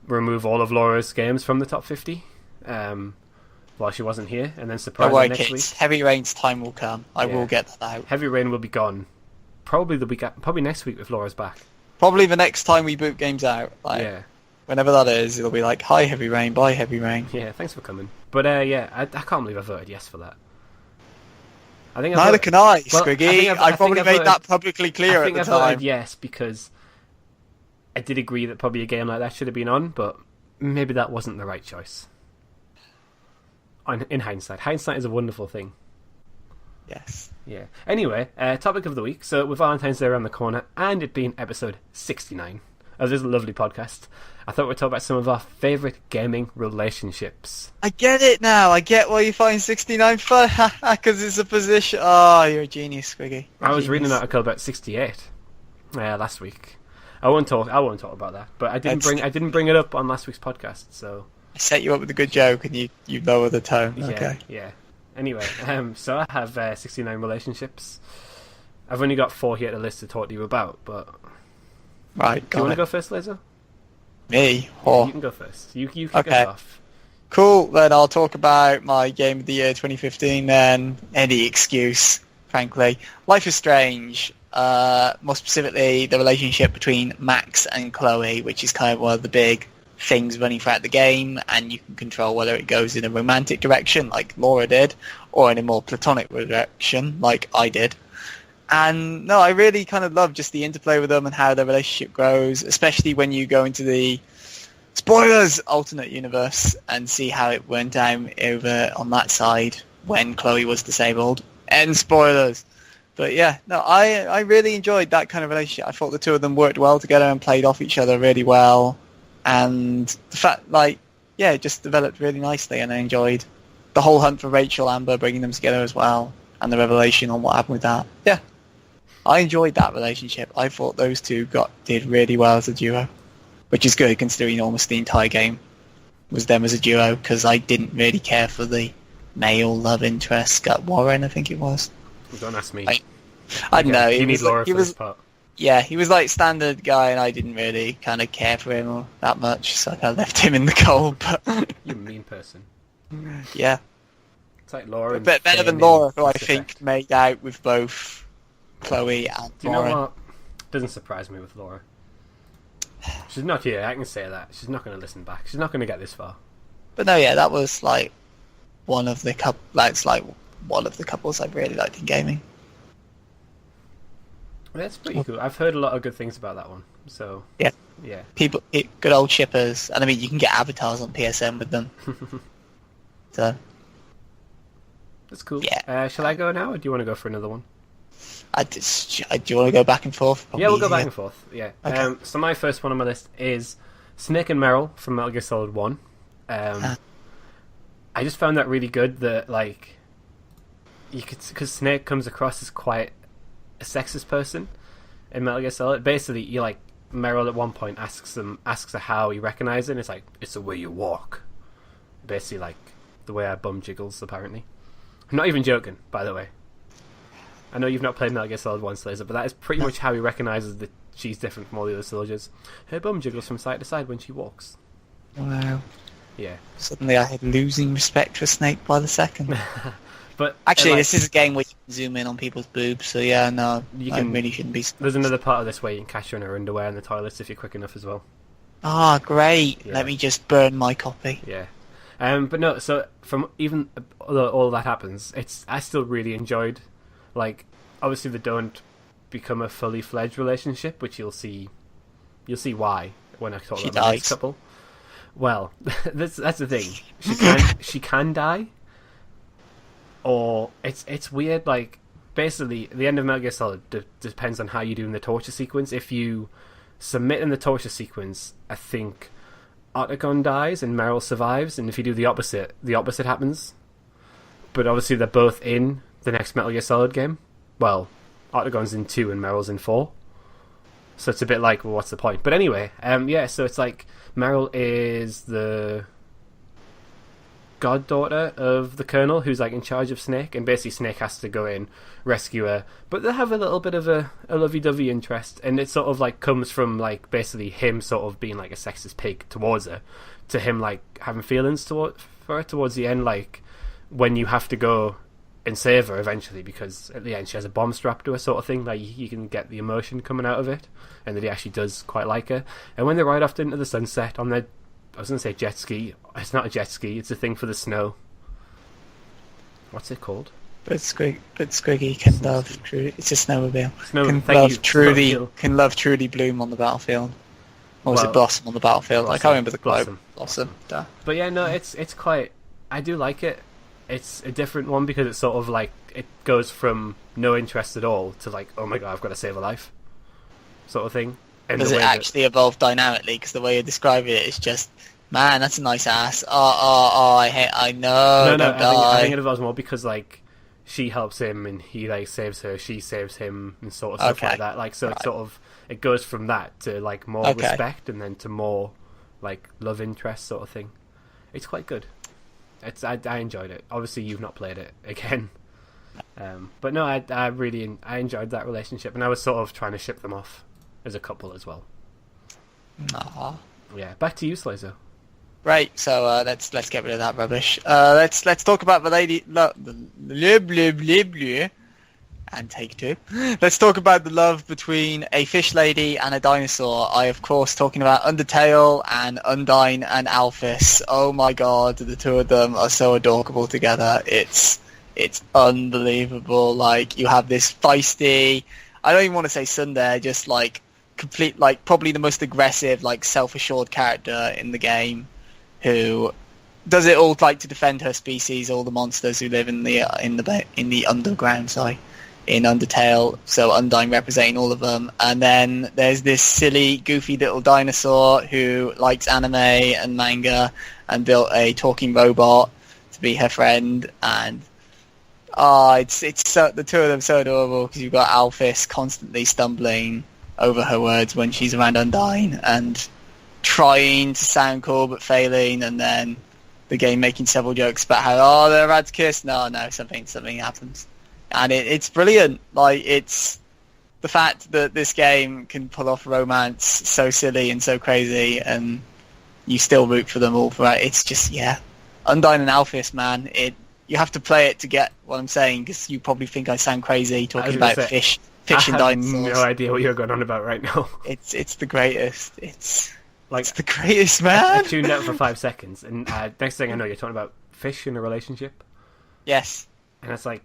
remove all of Laura's games from the top 50 while she wasn't here, and then surprise her next week. Heavy Rain's time will come. I will get that out. Heavy Rain will be gone. Probably next week if Laura's back. Probably the next time we boot games out. Yeah. Whenever that is, it'll be like, hi Heavy Rain, bye Heavy Rain. Yeah, thanks for coming. But I can't believe I voted yes for that. Neither can I, Squiggy. I I probably made that publicly clear at the time. I voted yes because I did agree that probably a game like that should have been on, but maybe that wasn't the right choice. In hindsight. Hindsight is a wonderful thing. Yes. Yeah. Anyway, topic of the week. So with Valentine's Day around the corner and it being episode 69 of this lovely podcast, I thought we'd talk about some of our favourite gaming relationships. I get it now. I get why you find 69 fun. Because it's a position. Oh, you're a genius, Squiggy. I was reading an article about 68 last week. I won't talk about that. But I didn't bring it up on last week's podcast. So I set you up with a good joke, and you lower the tone. Yeah, okay. Yeah. Anyway, so I have 69 relationships. I've only got 4 here to list to talk to you about, but right. Do you want to go first, Laser? Me? Yeah, you can go first. You kick us off. Cool. Then I'll talk about my game of the year 2015. Then any excuse, frankly. Life is Strange. More specifically, the relationship between Max and Chloe, which is kind of one of the big things running throughout the game, and you can control whether it goes in a romantic direction, like Laura did, or in a more platonic direction, like I did. And no, I really kind of love just the interplay with them and how their relationship grows, especially when you go into the spoilers alternate universe and see how it went down over on that side when Chloe was disabled. End spoilers. But yeah, no, I really enjoyed that kind of relationship. I thought the two of them worked well together and played off each other really well. And the fact, it just developed really nicely, and I enjoyed the whole hunt for Rachel Amber, bringing them together as well, and the revelation on what happened with that. Yeah, I enjoyed that relationship. I thought those two did really well as a duo, which is good considering almost the entire game was them as a duo, because I didn't really care for the male love interest, Scott Warren, I think it was. Don't ask me. I don't know. You need Laura for this part. Yeah, he was like standard guy, and I didn't really kind of care for him that much, so I kind of left him in the cold. But you're a mean person. Yeah. It's like Laura. But better than Laura, who I think made out with both Chloe and Do you know what? Doesn't surprise me with Laura. She's not here, I can say that. She's not going to listen back. She's not going to get this far. But no, yeah, that was like one of the couples I really liked in gaming. That's pretty cool. I've heard a lot of good things about that one. So yeah. Good old shippers, and I mean you can get avatars on PSN with them. So that's cool. Yeah. Shall I go now, or do you want to go for another one? Do you want to go back and forth? Probably yeah, we'll go back and forth. Yeah. Okay. So my first one on my list is Snake and Meryl from Metal Gear Solid 1. I just found that really good. That because Snake comes across as quite a sexist person in Metal Gear Solid. Basically, Meryl at one point asks her how he recognizes it, and it's like, it's the way you walk. Basically, like the way our bum jiggles, apparently. I'm not even joking, by the way. I know you've not played Metal Gear Solid 1, Slazer, but that is pretty much how he recognizes that she's different from all the other soldiers. Her bum jiggles from side to side when she walks. Wow. Yeah. Suddenly I had losing respect for Snake by the second. But actually, this is a game where you can zoom in on people's boobs, so yeah, no, I really shouldn't be surprised. There's another part of this where you can catch her in her underwear in the toilets if you're quick enough as well. Ah, great. Yeah. Let me just burn my copy. Yeah. But no, so from even although all that happens, I still really enjoyed, obviously they don't become a fully fledged relationship, which you'll see why when I talk She about my next dies. couple. Well, that's the thing. She can die, or it's weird. Like basically, the end of Metal Gear Solid depends on how you do in the torture sequence. If you submit in the torture sequence, I think Otacon dies and Meryl survives, and if you do the opposite happens. But obviously, they're both in the next Metal Gear Solid game. Well, Otagon's in 2 and Meryl's in 4. So it's a bit like, well, what's the point? But anyway, so it's like Meryl is the goddaughter of the Colonel who's like in charge of Snake, and basically Snake has to go in, rescue her. But they have a little bit of a lovey-dovey interest, and it sort of like comes from like basically him sort of being like a sexist pig towards her, to him like having feelings for her towards the end, like when you have to go and save her eventually, because at the end she has a bomb strapped to her sort of thing. Like you can get the emotion coming out of it, and that he actually does quite like her. And when they ride off into the sunset on their, I was going to say jet ski. It's not a jet ski. It's a thing for the snow. What's it called? But Squiggy can love Trudy. It's a snowmobile. Can love Trudy Bloom on the battlefield. Or was it Blossom on the battlefield? I can't remember the quote. Blossom. Duh. But yeah, no, it's quite. I do like it. It's a different one because it's sort of like it goes from no interest at all to like, oh my god, I've got to save a life, sort of thing. And does it actually evolve dynamically? Because the way you describe it is just, man, that's a nice ass. I know. No, I think it evolves more because like she helps him and he like saves her, she saves him, and sort of stuff like that. Like so, It's sort of it goes from that to like more respect, and then to more like love interest sort of thing. It's quite good. I enjoyed it. Obviously, you've not played it again, but no, I really enjoyed that relationship, and I was sort of trying to ship them off as a couple as well. Aww. Yeah, back to you, Slazo. Right, so let's get rid of that rubbish. Let's talk about the lady, and take 2. Let's talk about the love between a fish lady and a dinosaur. I, of course, talking about Undertale and Undyne and Alphys. Oh my god, the two of them are so adorable together. It's unbelievable. Like, you have this feisty, I don't even want to say tsundere, just like complete, like probably the most aggressive, like self-assured character in the game, who does it all like to defend her species, all the monsters who live in the underground. In Undertale, so Undyne representing all of them. And then there's this silly, goofy little dinosaur who likes anime and manga and built a talking robot to be her friend. And it's so, the two of them so adorable, because you've got Alphys constantly stumbling over her words when she's around Undyne and trying to sound cool but failing, and then the game making several jokes about how, they're about to kiss. No, something happens. And it's brilliant. Like, it's the fact that this game can pull off romance so silly and so crazy, and you still root for them all for it. It's just, yeah. Undyne and Alphys, man. You have to play it to get what I'm saying, because you probably think I sound crazy talking about fish and dinosaurs. I have no idea what you're going on about right now. It's the greatest. It's the greatest, man. I tuned out for 5 seconds, and next thing I know, you're talking about fish in a relationship. Yes. And it's like,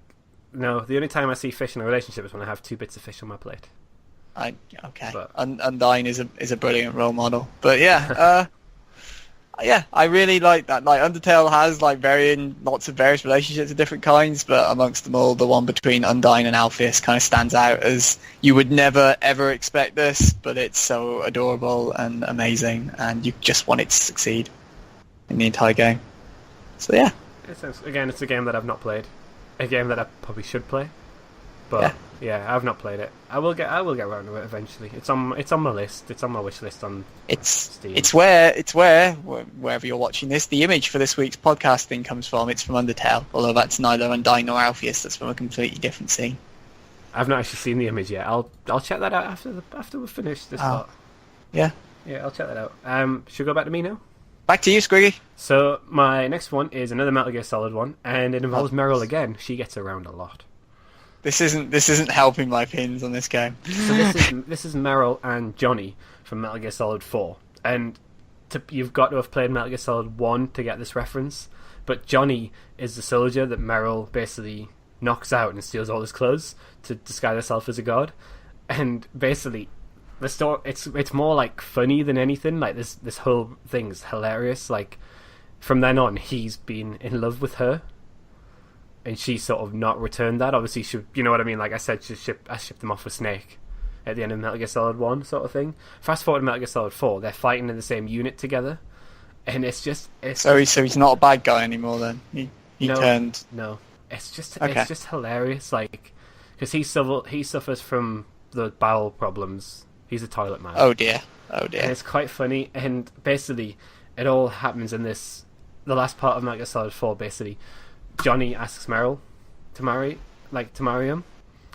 no, the only time I see fish in a relationship is when I have 2 bits of fish on my plate. Undyne is a brilliant role model. But yeah, I really like that. Like, Undertale has like lots of various relationships of different kinds, but amongst them all, the one between Undyne and Alphys kind of stands out as you would never ever expect this, but it's so adorable and amazing, and you just want it to succeed in the entire game. So yeah. It's a game that I've not played. A game that I probably should play, but yeah, I've not played it. I will get around to it eventually. It's on my list. It's on my wish list on Steam. It's wherever you're watching this, the image for this week's podcasting comes from. It's from Undertale, although that's neither Undyne nor Alphys. That's from a completely different scene. I've not actually seen the image yet. I'll check that out after we finish this part. Yeah, I'll check that out. Should we go back to me now? Back to you, Squiggy. So my next one is another Metal Gear Solid one, and it involves Meryl again. She gets around a lot. This isn't helping my opinions on this game. So this is Meryl and Johnny from Metal Gear Solid 4, and you've got to have played Metal Gear Solid 1 to get this reference. But Johnny is the soldier that Meryl basically knocks out and steals all his clothes to disguise herself as a god, and basically the story, it's more like funny than anything. Like this whole thing's hilarious. Like from then on, he's been in love with her, and she sort of not returned that. Obviously, you know what I mean. Like I said, I shipped him off with Snake at the end of Metal Gear Solid 1 sort of thing. Fast forward to Metal Gear Solid 4, they're fighting in the same unit together, and it's so he's not a bad guy anymore then. He turned. No, it's just hilarious. Like because he suffers from the bowel problems. He's a toilet man. Oh dear. And it's quite funny, and basically it all happens in the last part of Metal Gear Solid 4. Basically, Johnny asks Meryl to marry him,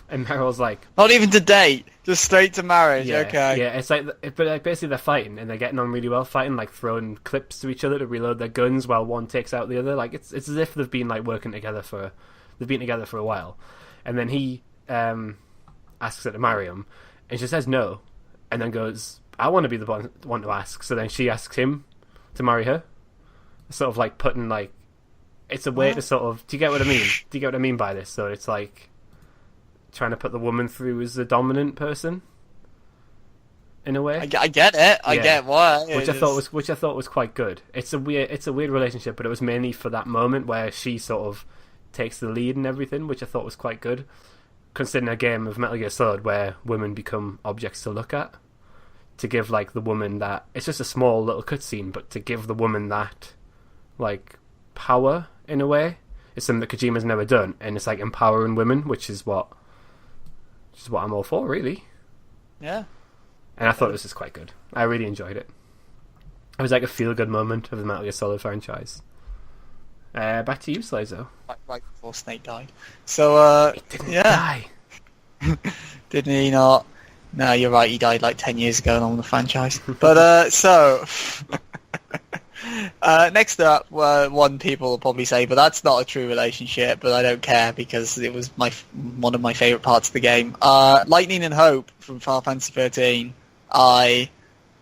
and Meryl's like, not even to date, just straight to marriage. Yeah, okay. Yeah, it's like, but like basically they're fighting and they're getting on really well, fighting, like throwing clips to each other to reload their guns while one takes out the other. Like it's as if they've been like working together for a while, and then he asks her to marry him, and she says no, and then goes, I want to be the one to ask. So then she asks him to marry her, sort of like putting like, it's a way to sort of, do you get what I mean? Do you get what I mean by this? So it's like trying to put the woman through as the dominant person in a way. I get it. I get why. Which I thought was quite good. It's a weird relationship, but it was mainly for that moment where she sort of takes the lead and everything, which I thought was quite good, considering a game of Metal Gear Solid where women become objects to look at. To give like the woman that, it's just a small little cutscene, but to give the woman that like power in a way, it's something that Kojima's never done, and it's like empowering women, which is what I'm all for, really. Yeah. And I thought this was quite good. I really enjoyed it. It was like a feel-good moment of the Metal Gear Solid franchise. Back to you, Slazo. Right before Snake died. So, he didn't die. Didn't he not? No, you're right. He died like 10 years ago along the franchise. But so next up, one people will probably say, but that's not a true relationship. But I don't care because it was one of my favourite parts of the game. Lightning and Hope from Final Fantasy 13. I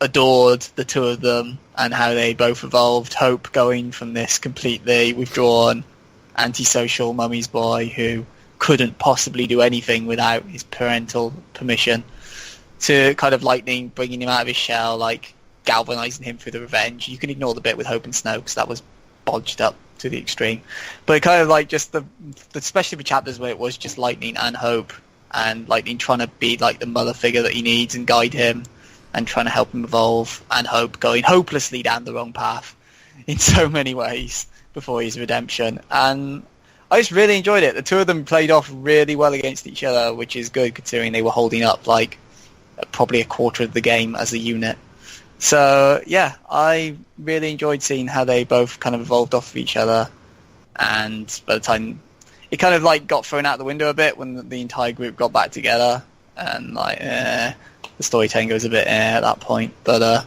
adored the two of them and how they both evolved. Hope going from this completely withdrawn, antisocial mummy's boy who couldn't possibly do anything without his parental permission, to kind of Lightning bringing him out of his shell, like galvanizing him through the revenge. You can ignore the bit with Hope and Snow because that was bodged up to the extreme. But kind of like just especially the chapters where it was just Lightning and Hope, and Lightning trying to be like the mother figure that he needs and guide him, and trying to help him evolve, and Hope going hopelessly down the wrong path in so many ways before his redemption. And I just really enjoyed it. The two of them played off really well against each other, which is good considering they were holding up like probably a quarter of the game as a unit. So yeah, I really enjoyed seeing how they both kind of evolved off of each other, and by the time it kind of like got thrown out the window a bit when the entire group got back together, and like the storytelling goes a bit at that point. But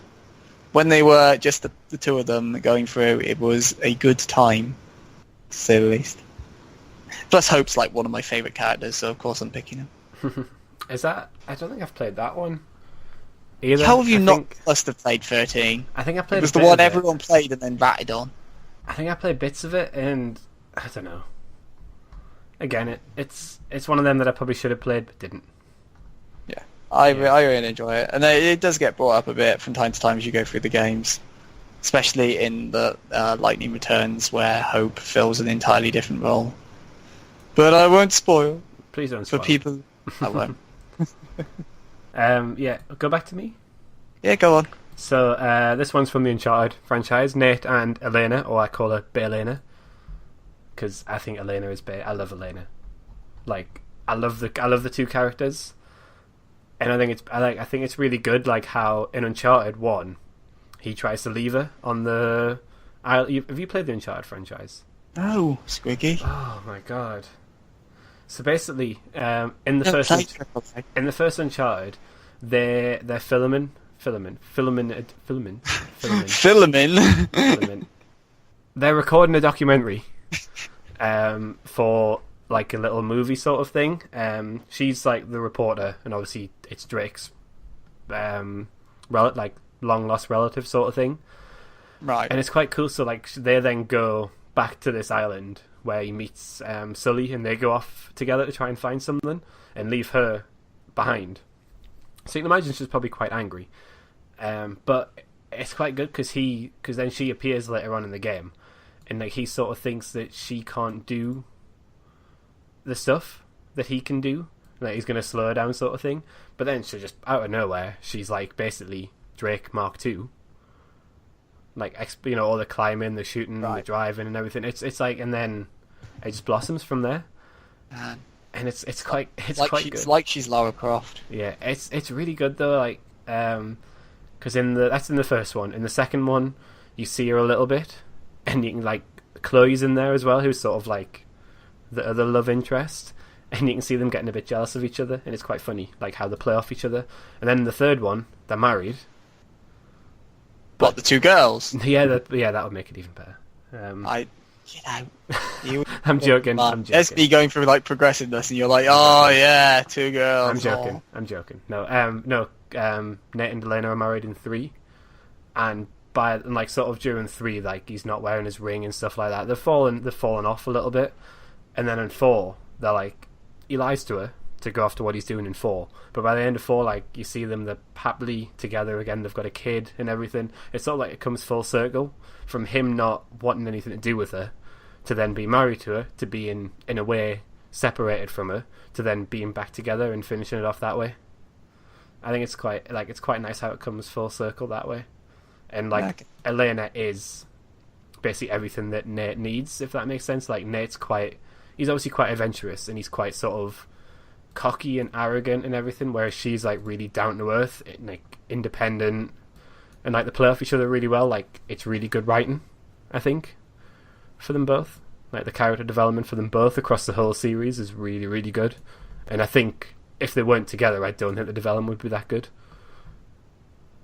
when they were just the two of them going through, it was a good time, to say the least. Plus Hope's like one of my favourite characters, so of course I'm picking him. Is that? I don't think I've played that one either. How have you must have played 13? I think I played. It was the one everyone played and then ratted on. I think I played bits of it, and I don't know. Again, it's one of them that I probably should have played but didn't. Yeah, I really enjoy it, and it does get brought up a bit from time to time as you go through the games, especially in the Lightning Returns where Hope fills an entirely different role. But I won't spoil. Please don't spoil. For people, I won't. Yeah, go back to me. Yeah, go on. So this one's from the Uncharted franchise. Nate and Elena, or I call her Baelena, because I think Elena is Bae. I love Elena. Like I love the two characters, and I think it's really good. Like how in Uncharted 1, he tries to leave her on the island. Have you played the Uncharted franchise? No, Squiggy. Oh my god. So basically, in the first Uncharted, they're filming. They're recording a documentary, for like a little movie sort of thing. She's like the reporter, and obviously it's Drake's, like long lost relative sort of thing. Right. And it's quite cool. So like they then go back to this island where he meets Sully, and they go off together to try and find something and leave her behind. So you can imagine she's probably quite angry. But it's quite good because then she appears later on in the game, and like he sort of thinks that she can't do the stuff that he can do, like he's going to slow her down sort of thing. But then she just out of nowhere, she's like basically Drake Mark II. Like, all the climbing, the shooting, the driving, and everything. It's like, and then it just blossoms from there. Man. And it's quite good. It's like she's Lara Croft. Yeah, it's really good though. Like, because that's in the first one. In the second one, you see her a little bit, and you can like Chloe's in there as well, who's sort of like the other love interest, and you can see them getting a bit jealous of each other, and it's quite funny, like how they play off each other. And then in the third one, they're married. What, the two girls? Yeah, that would make it even better. I'm joking. That's me going through like progressiveness, and you're like, oh yeah, two girls. I'm joking. No, Nate and Elena are married in 3, and like sort of during 3, like he's not wearing his ring and stuff like that. They've fallen off a little bit, and then in 4, they're like, he lies to her to go after what he's doing in 4. But by the end of 4, like you see them, they're happily together again. They've got a kid and everything. It's sort of like it comes full circle from him not wanting anything to do with her, to then be married to her, to being in a way separated from her, to then being back together and finishing it off that way. I think it's quite nice how it comes full circle that way. And like Elena is basically everything that Nate needs, if that makes sense. Like he's obviously quite adventurous, and he's quite sort of cocky and arrogant and everything, whereas she's like really down to earth, like independent, and like they play off each other really well. Like it's really good writing, I think, for them both. Like the character development for them both across the whole series is really, really good. And I think if they weren't together, I don't think the development would be that good.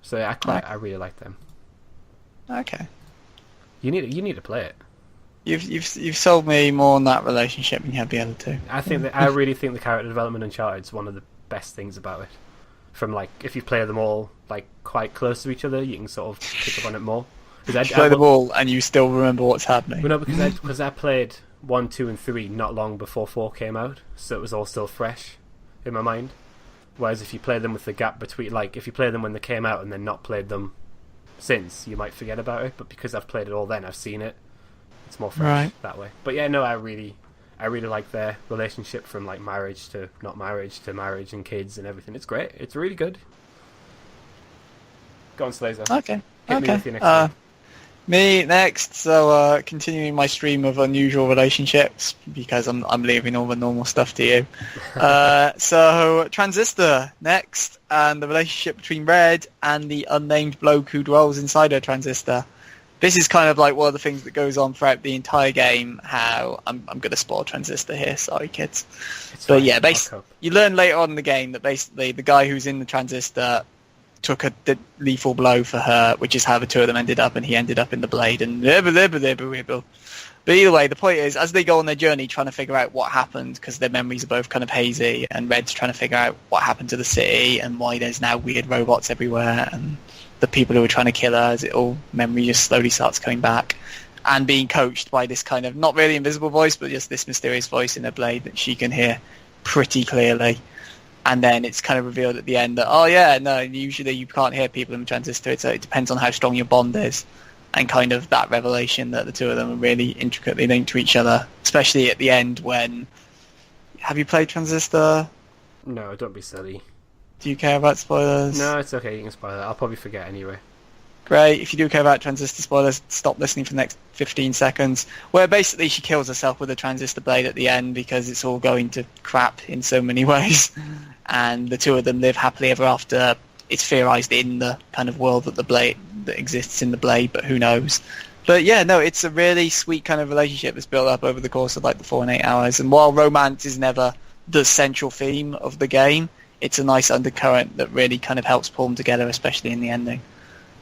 So I really like them. Okay. You need to play it. You've sold me more on that relationship than you have the other two. I really think the character development in Uncharted is one of the best things about it. From like, if you play them all like quite close to each other, you can sort of pick up on it more. You play them all and you still remember what's happening. Well, no, because I played 1, 2, and 3 not long before 4 came out, so it was all still fresh in my mind. Whereas if you play them with the gap between, like if you play them when they came out and then not played them since, you might forget about it. But because I've played it all then, I've seen it. It's more fresh that way. But yeah, no, I really like their relationship, from like marriage to not marriage to marriage and kids and everything. It's great. It's really good. Go on, Slazo. Okay. Hit me with your next one. Me next. So continuing my stream of unusual relationships, because I'm leaving all the normal stuff to you. So Transistor next, and the relationship between Red and the unnamed bloke who dwells inside a transistor. This is kind of like one of the things that goes on throughout the entire game. How I'm going to spoil Transistor here, sorry kids. But yeah, basically you learn later on in the game that basically the guy who's in the transistor took a lethal blow for her, which is how the two of them ended up, and he ended up in the blade. And but either way, the point is, as they go on their journey trying to figure out what happened, because their memories are both kind of hazy, and Red's trying to figure out what happened to the city and why there's now weird robots everywhere, and the people who were trying to kill her, as it all memory just slowly starts coming back, and being coached by this kind of not really invisible voice, but just this mysterious voice in her blade that she can hear pretty clearly. And then it's kind of revealed at the end that, usually you can't hear people in the transistor. It depends on how strong your bond is. And kind of that revelation that the two of them are really intricately linked to each other. Especially at the end when... Have you played Transistor? No, don't be silly. Do you care about spoilers? No, it's okay, you can spoil it. I'll probably forget anyway. Great. If you do care about Transistor spoilers, stop listening for the next 15 seconds. Where basically she kills herself with a transistor blade at the end because it's all going to crap in so many ways. And the two of them live happily ever after. It's theorized in the kind of world that that exists in the blade, but who knows. But yeah, no, it's a really sweet kind of relationship that's built up over the course of like the 4 and 8 hours. And while romance is never the central theme of the game, it's a nice undercurrent that really kind of helps pull them together, especially in the ending.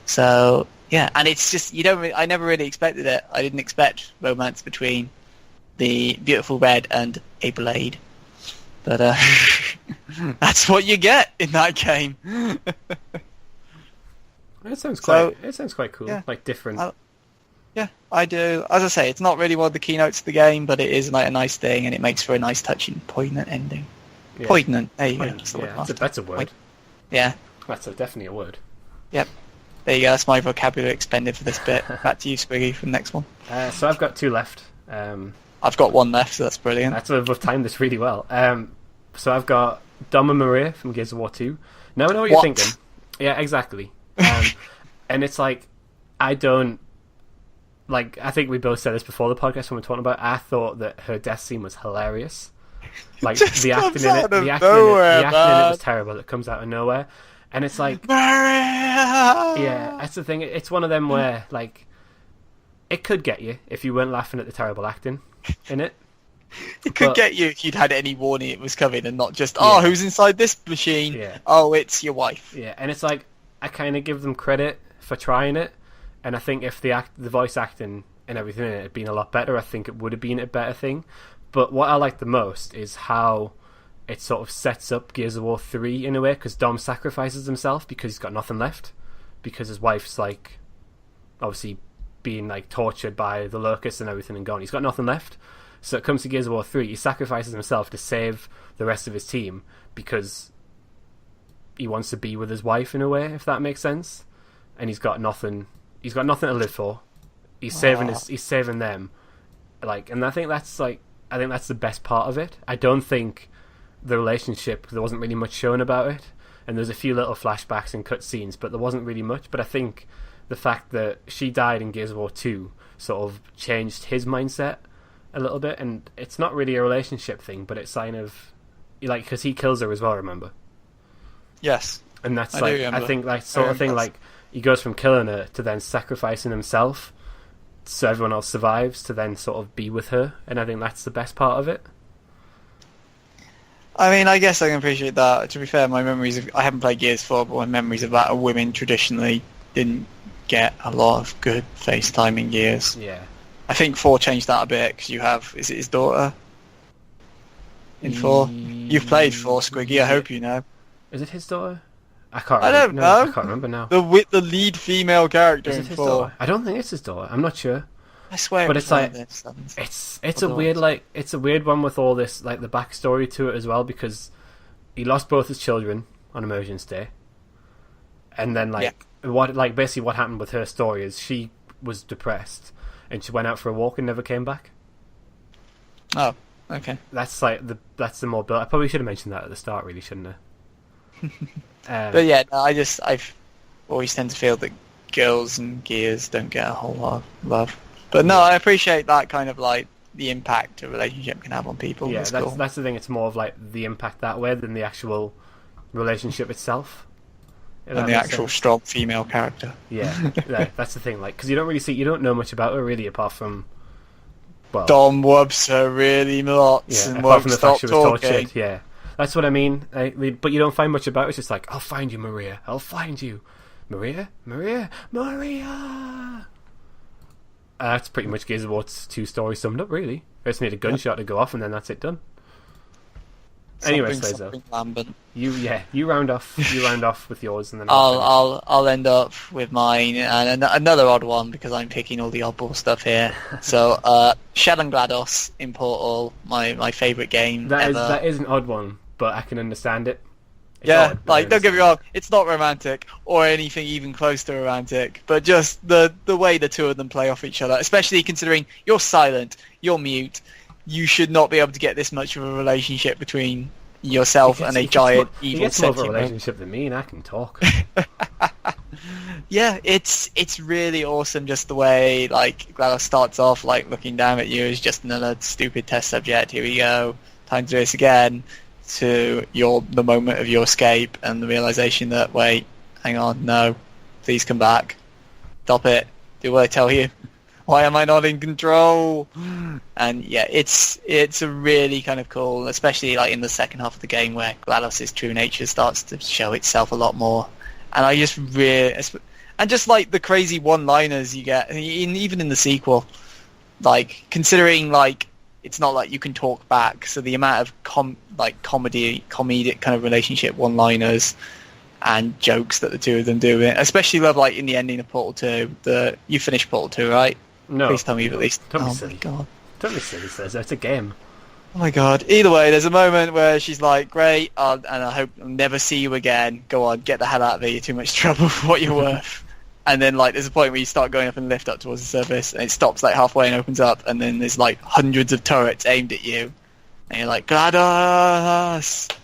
So yeah, and it's just I never really expected it. I didn't expect romance between the beautiful Red and a blade, but that's what you get in that game. It sounds quite cool. Yeah, like different. Yeah, I do. As I say, it's not really one of the keynotes of the game, but it is like a nice thing, and it makes for a nice, touching, poignant ending. Yeah. Poignant. There you go. Yeah, that's a word. Yeah. That's definitely a word. Yep. There you go. That's my vocabulary expended for this bit. Back to you, Squiggy, for the next one. So I've got 2 left. I've got 1 left, so that's brilliant. We've timed this really well. So I've got Dom and Maria from Gears of War 2. Now I know what you're thinking. Yeah, exactly. And it's like, I don't... Like, I think we both said this before the podcast when we were talking about it. I thought that her death scene was hilarious. Like, the acting in it was terrible. It comes out of nowhere. And it's like... Maria! Yeah, that's the thing. It's one of them where, like, it could get you if you weren't laughing at the terrible acting in it. It could get you if you'd had any warning it was coming and not just, who's inside this machine? Yeah. Oh, it's your wife. Yeah, and it's like, I kind of give them credit for trying it, and I think if the voice acting and everything in it had been a lot better, I think it would have been a better thing. But what I like the most is how it sort of sets up Gears of War 3 in a way, because Dom sacrifices himself because he's got nothing left, because his wife's, like, obviously being, like, tortured by the locusts and everything and gone. He's got nothing left. So it comes to Gears of War 3, he sacrifices himself to save the rest of his team because he wants to be with his wife in a way, if that makes sense. And he's got nothing to live for. He's saving them. Like, and I think that's the best part of it. I don't think the relationship, there wasn't really much shown about it. And there's a few little flashbacks and cutscenes, but there wasn't really much. But I think the fact that she died in Gears of War 2 sort of changed his mindset a little bit, and it's not really a relationship thing, but it's sign of, like, because he kills her as well, remember? Yes. And that's like, I think, like, sort of thing, like, he goes from killing her to then sacrificing himself so everyone else survives to then sort of be with her, and I think that's the best part of it. I mean, I guess I can appreciate that. To be fair, my memories of, I haven't played Gears 4, but my memories of that are women traditionally didn't get a lot of good FaceTime in Gears. Yeah. I think 4 changed that a bit, because you have, is it his daughter? In 4? You've played 4, Squiggy, I hope you know. Is it his daughter? I don't know. I can't remember now. The lead female character is in it his 4. Daughter? I don't think it's his daughter. I'm not sure. I swear. But it's like, it's a weird, like, it's a weird one with all this, like, the backstory to it as well, because he lost both his children on Emergence Day. And then, like, basically what happened with her story is she was depressed and she went out for a walk and never came back. Oh, okay. That's like that's the more build. I probably should have mentioned that at the start, really, shouldn't I? But yeah, no, I've always tend to feel that girls and Gears don't get a whole lot of love. But no, I appreciate that kind of, like, the impact a relationship can have on people. Yeah, cool. That's the thing. It's more of, like, the impact that way than the actual relationship itself. And the actual strong female character. Yeah, that's the thing. Like, because you don't know much about her really, apart from, well, Dom whoops her really lots, and apart from the fact stop she was talking. tortured. Yeah, that's what I mean. But you don't find much about it. It's just like, I'll find you, Maria. I'll find you, Maria. That's pretty much Gears of War 2 story summed up, really. I just need a gunshot to go off, and then that's it done. Anyway, Slazo, you round off with yours, and then I'll end up with mine, and another odd one because I'm picking all the oddball stuff here. So, Shell and GLaDOS in Portal, my favourite game ever. That is an odd one, but I can understand it. It's yeah, odd, like, don't get me wrong, it's not romantic or anything even close to romantic, but just the way the two of them play off each other, especially considering you're silent, you're mute. You should not be able to get this much of a relationship between yourself and a giant evil He gets more of a sentient. relationship than me, and I can talk. Yeah, it's really awesome just the way, like, GLaDOS starts off, like, looking down at you as just another stupid test subject. Here we go. Time to do this again. To the moment of your escape and the realization that, wait, hang on, no, please come back. Stop it. Do what I tell you. Why am I not in control? And yeah, it's a really kind of cool, especially like in the second half of the game where GLaDOS's true nature starts to show itself a lot more. And I just really, and just like the crazy one-liners you get, even in the sequel, like considering like it's not like you can talk back, so the amount of comedic kind of relationship one-liners and jokes that the two of them do, especially love like in the ending of Portal 2. You finished Portal 2, right? No. Please tell me you've at least. Don't be oh silly. my god. Don't be silly, Slazo. It's a game. Oh my god. Either way, there's a moment where she's like, great, and I hope I'll never see you again. Go on, get the hell out of here. You're too much trouble for what you're worth. And then, like, there's a point where you start going up in the lift up towards the surface, and it stops, like, halfway and opens up, and then there's, like, hundreds of turrets aimed at you. And you're like, GLaDOS!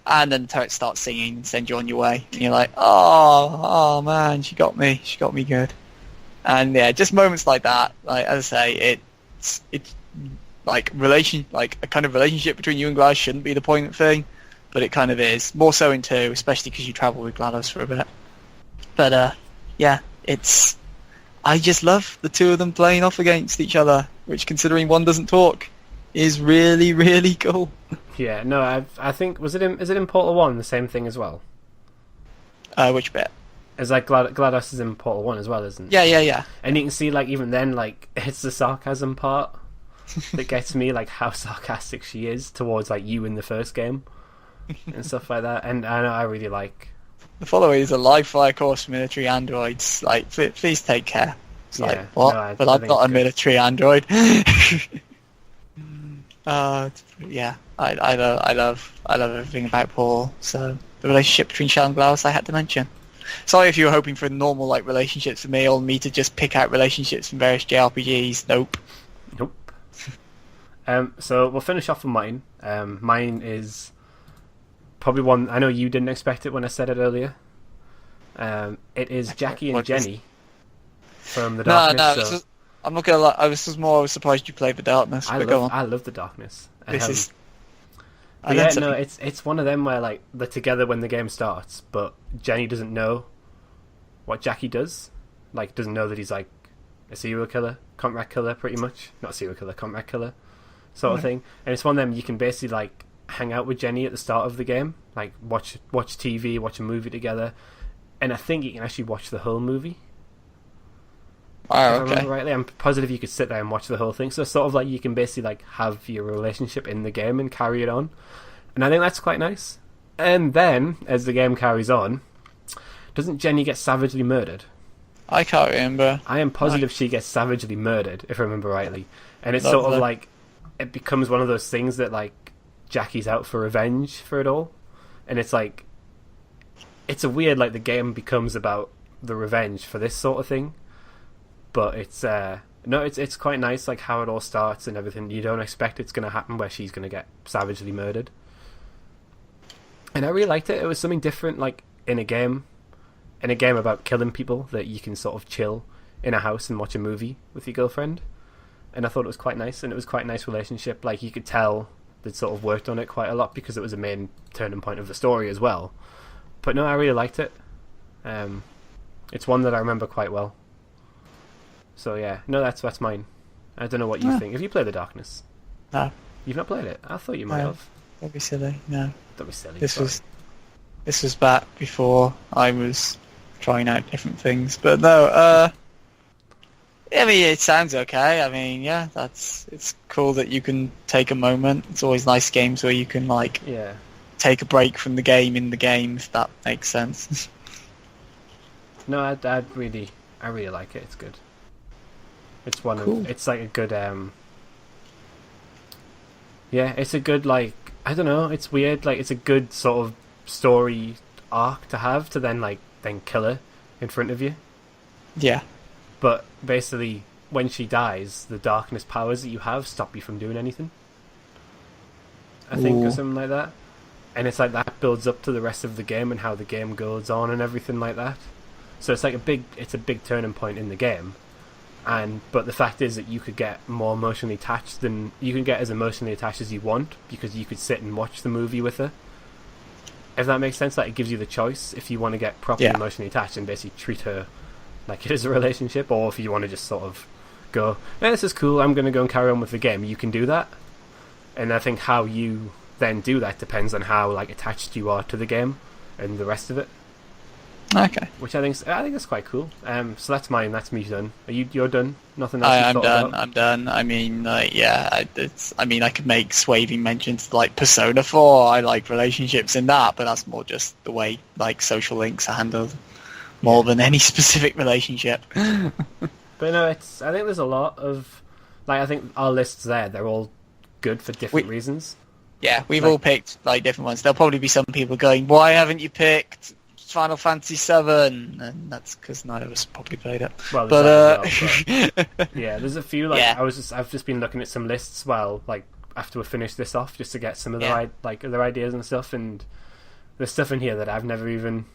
And then the turrets start singing and send you on your way. And you're like, oh man, she got me good. And yeah, just moments like that, like, as I say, it's like a kind of relationship between you and GLaDOS shouldn't be the point thing, but it kind of is. More so in 2, especially because you travel with GLaDOS for a bit. But yeah, I just love the two of them playing off against each other, which, considering one doesn't talk, is really, really cool. Yeah, no, I think is it in Portal 1 the same thing as well? Which bit? It's like GLaDOS is in Portal 1 as well, isn't it? Yeah. And you can see, like, even then, like, it's the sarcasm part that gets me, like, how sarcastic she is towards, like, you in the first game and stuff like that. And I really like... The following is a live fire course for military androids. Like, please take care. It's like, what? No, but I'm not a military android. Yeah, I love everything about Paul. So the relationship between Shell and GLaDOS I had to mention. Sorry if you were hoping for normal, like, relationships for me, or me to just pick out relationships from various JRPGs. Nope. So we'll finish off with mine. Mine is probably one I know you didn't expect it when I said it earlier. It is Jackie and Jenny from The Darkness. No, I'm not gonna lie. I was surprised you played The Darkness. I love The Darkness. It's one of them where, like, they're together when the game starts, but Jenny doesn't know what Jackie does. Like, doesn't know that he's, like, a serial killer, contract killer, pretty much. Not serial killer, contract killer, sort of thing. And it's one of them you can basically, like, hang out with Jenny at the start of the game, like, watch TV, watch a movie together, and I think you can actually watch the whole movie. Oh, If I okay. remember rightly, I'm positive you could sit there and watch the whole thing. So sort of like you can basically, like, have your relationship in the game and carry it on. And I think that's quite nice. And then, as the game carries on, doesn't Jenny get savagely murdered? I can't remember. I am positive she gets savagely murdered, if I remember rightly. And it's Lovely. sort of like, it becomes one of those things that, like, Jackie's out for revenge for it all. And it's like, it's a weird, like, the game becomes about the revenge for this sort of thing. But it's it's quite nice, like, how it all starts and everything. You don't expect it's going to happen where she's going to get savagely murdered. And I really liked it. It was something different, like, in a game about killing people, that you can sort of chill in a house and watch a movie with your girlfriend. And I thought it was quite nice, and it was quite a nice relationship. Like, you could tell they'd sort of worked on it quite a lot because it was a main turning point of the story as well. But no, I really liked it. It's one that I remember quite well. So yeah, no, that's mine. I don't know what you think. Have you played The Darkness? No. You've not played it? I thought you might have. Don't be silly. No. Don't be silly. This was back before I was trying out different things. But no, I mean, it sounds okay. I mean, yeah, it's cool that you can take a moment. It's always nice games where you can, like, take a break from the game in the game, if that makes sense. No, I really like it. It's good. It's one Cool. of, it's like a good it's a good, like, I don't know, it's weird, like, it's a good sort of story arc to have, to then kill her in front of you. Yeah. But basically, when she dies, the darkness powers that you have stop you from doing anything, I think, or something like that. And it's like that builds up to the rest of the game and how the game goes on and everything like that. So it's like a big turning point in the game. But the fact is that you could get more emotionally attached than you can get as emotionally attached as you want, because you could sit and watch the movie with her. If that makes sense, like, it gives you the choice if you want to get properly emotionally attached and basically treat her like it is a relationship, or if you want to just sort of go, "Hey, this is cool, I'm going to go and carry on with the game." You can do that. And I think how you then do that depends on how, like, attached you are to the game and the rest of it. Okay. Which I think that's quite cool. So that's mine. That's me done. You're done? Nothing else? I'm done. I'm done. I mean, I could make swathing mentions to, like, Persona 4. I like relationships in that, but that's more just the way, like, social links are handled more than any specific relationship. But no, I think there's a lot of, like, I think our lists there, they're all good for different reasons. Yeah, we've all picked like different ones. There'll probably be some people going, "Why haven't you picked Final Fantasy VII?" And that's because neither of us probably played it. Well, yeah, there's a few. Like I've just been looking at some lists. Well, like after we finish this off, just to get some of the other ideas and stuff. And there's stuff in here that I've never even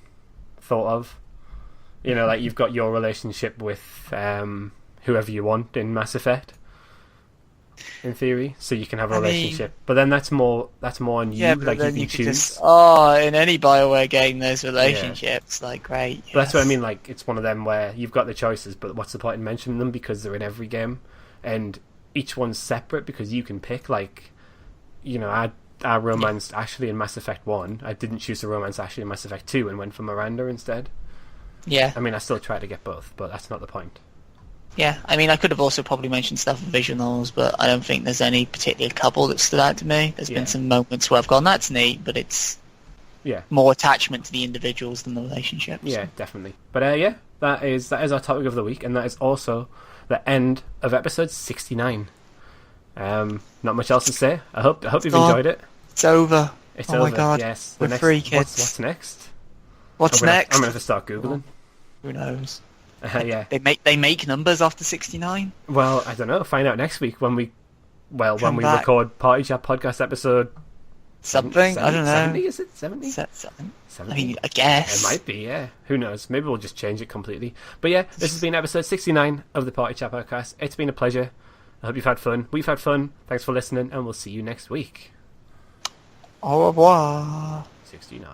thought of. You know, like you've got your relationship with whoever you want in Mass Effect. In theory, so you can have a relationship, but then that's more on you. Yeah, but like then you can choose. In any BioWare game, there's relationships. Like, great. Yes. But that's what I mean. Like, it's one of them where you've got the choices, but what's the point in mentioning them because they're in every game, and each one's separate because you can pick. Like, you know, I romanced Ashley in Mass Effect 1. I didn't choose to romance Ashley in Mass Effect 2 and went for Miranda instead. Yeah. I mean, I still try to get both, but that's not the point. Yeah, I mean, I could have also probably mentioned stuff with visual novels, but I don't think there's any particular couple that stood out to me. There's been some moments where I've gone, that's neat, but it's more attachment to the individuals than the relationships. Yeah, definitely. But that is our topic of the week, and that is also the end of episode 69. Not much else to say. I hope you've enjoyed it. It's over. It's over. My god. Yes. We're free, kids. What's next? What's next? I'm going to start Googling. Who knows? Yeah. They make numbers after 69? Well, I don't know. Find out next week when we record Party Chat podcast episode something. 70, I don't know. 70, is it 70? 70? I mean, I guess it might be. Yeah. Who knows? Maybe we'll just change it completely. But yeah, this has been episode 69 of the Party Chat podcast. It's been a pleasure. I hope you've had fun. We've had fun. Thanks for listening, and we'll see you next week. Au revoir. 69.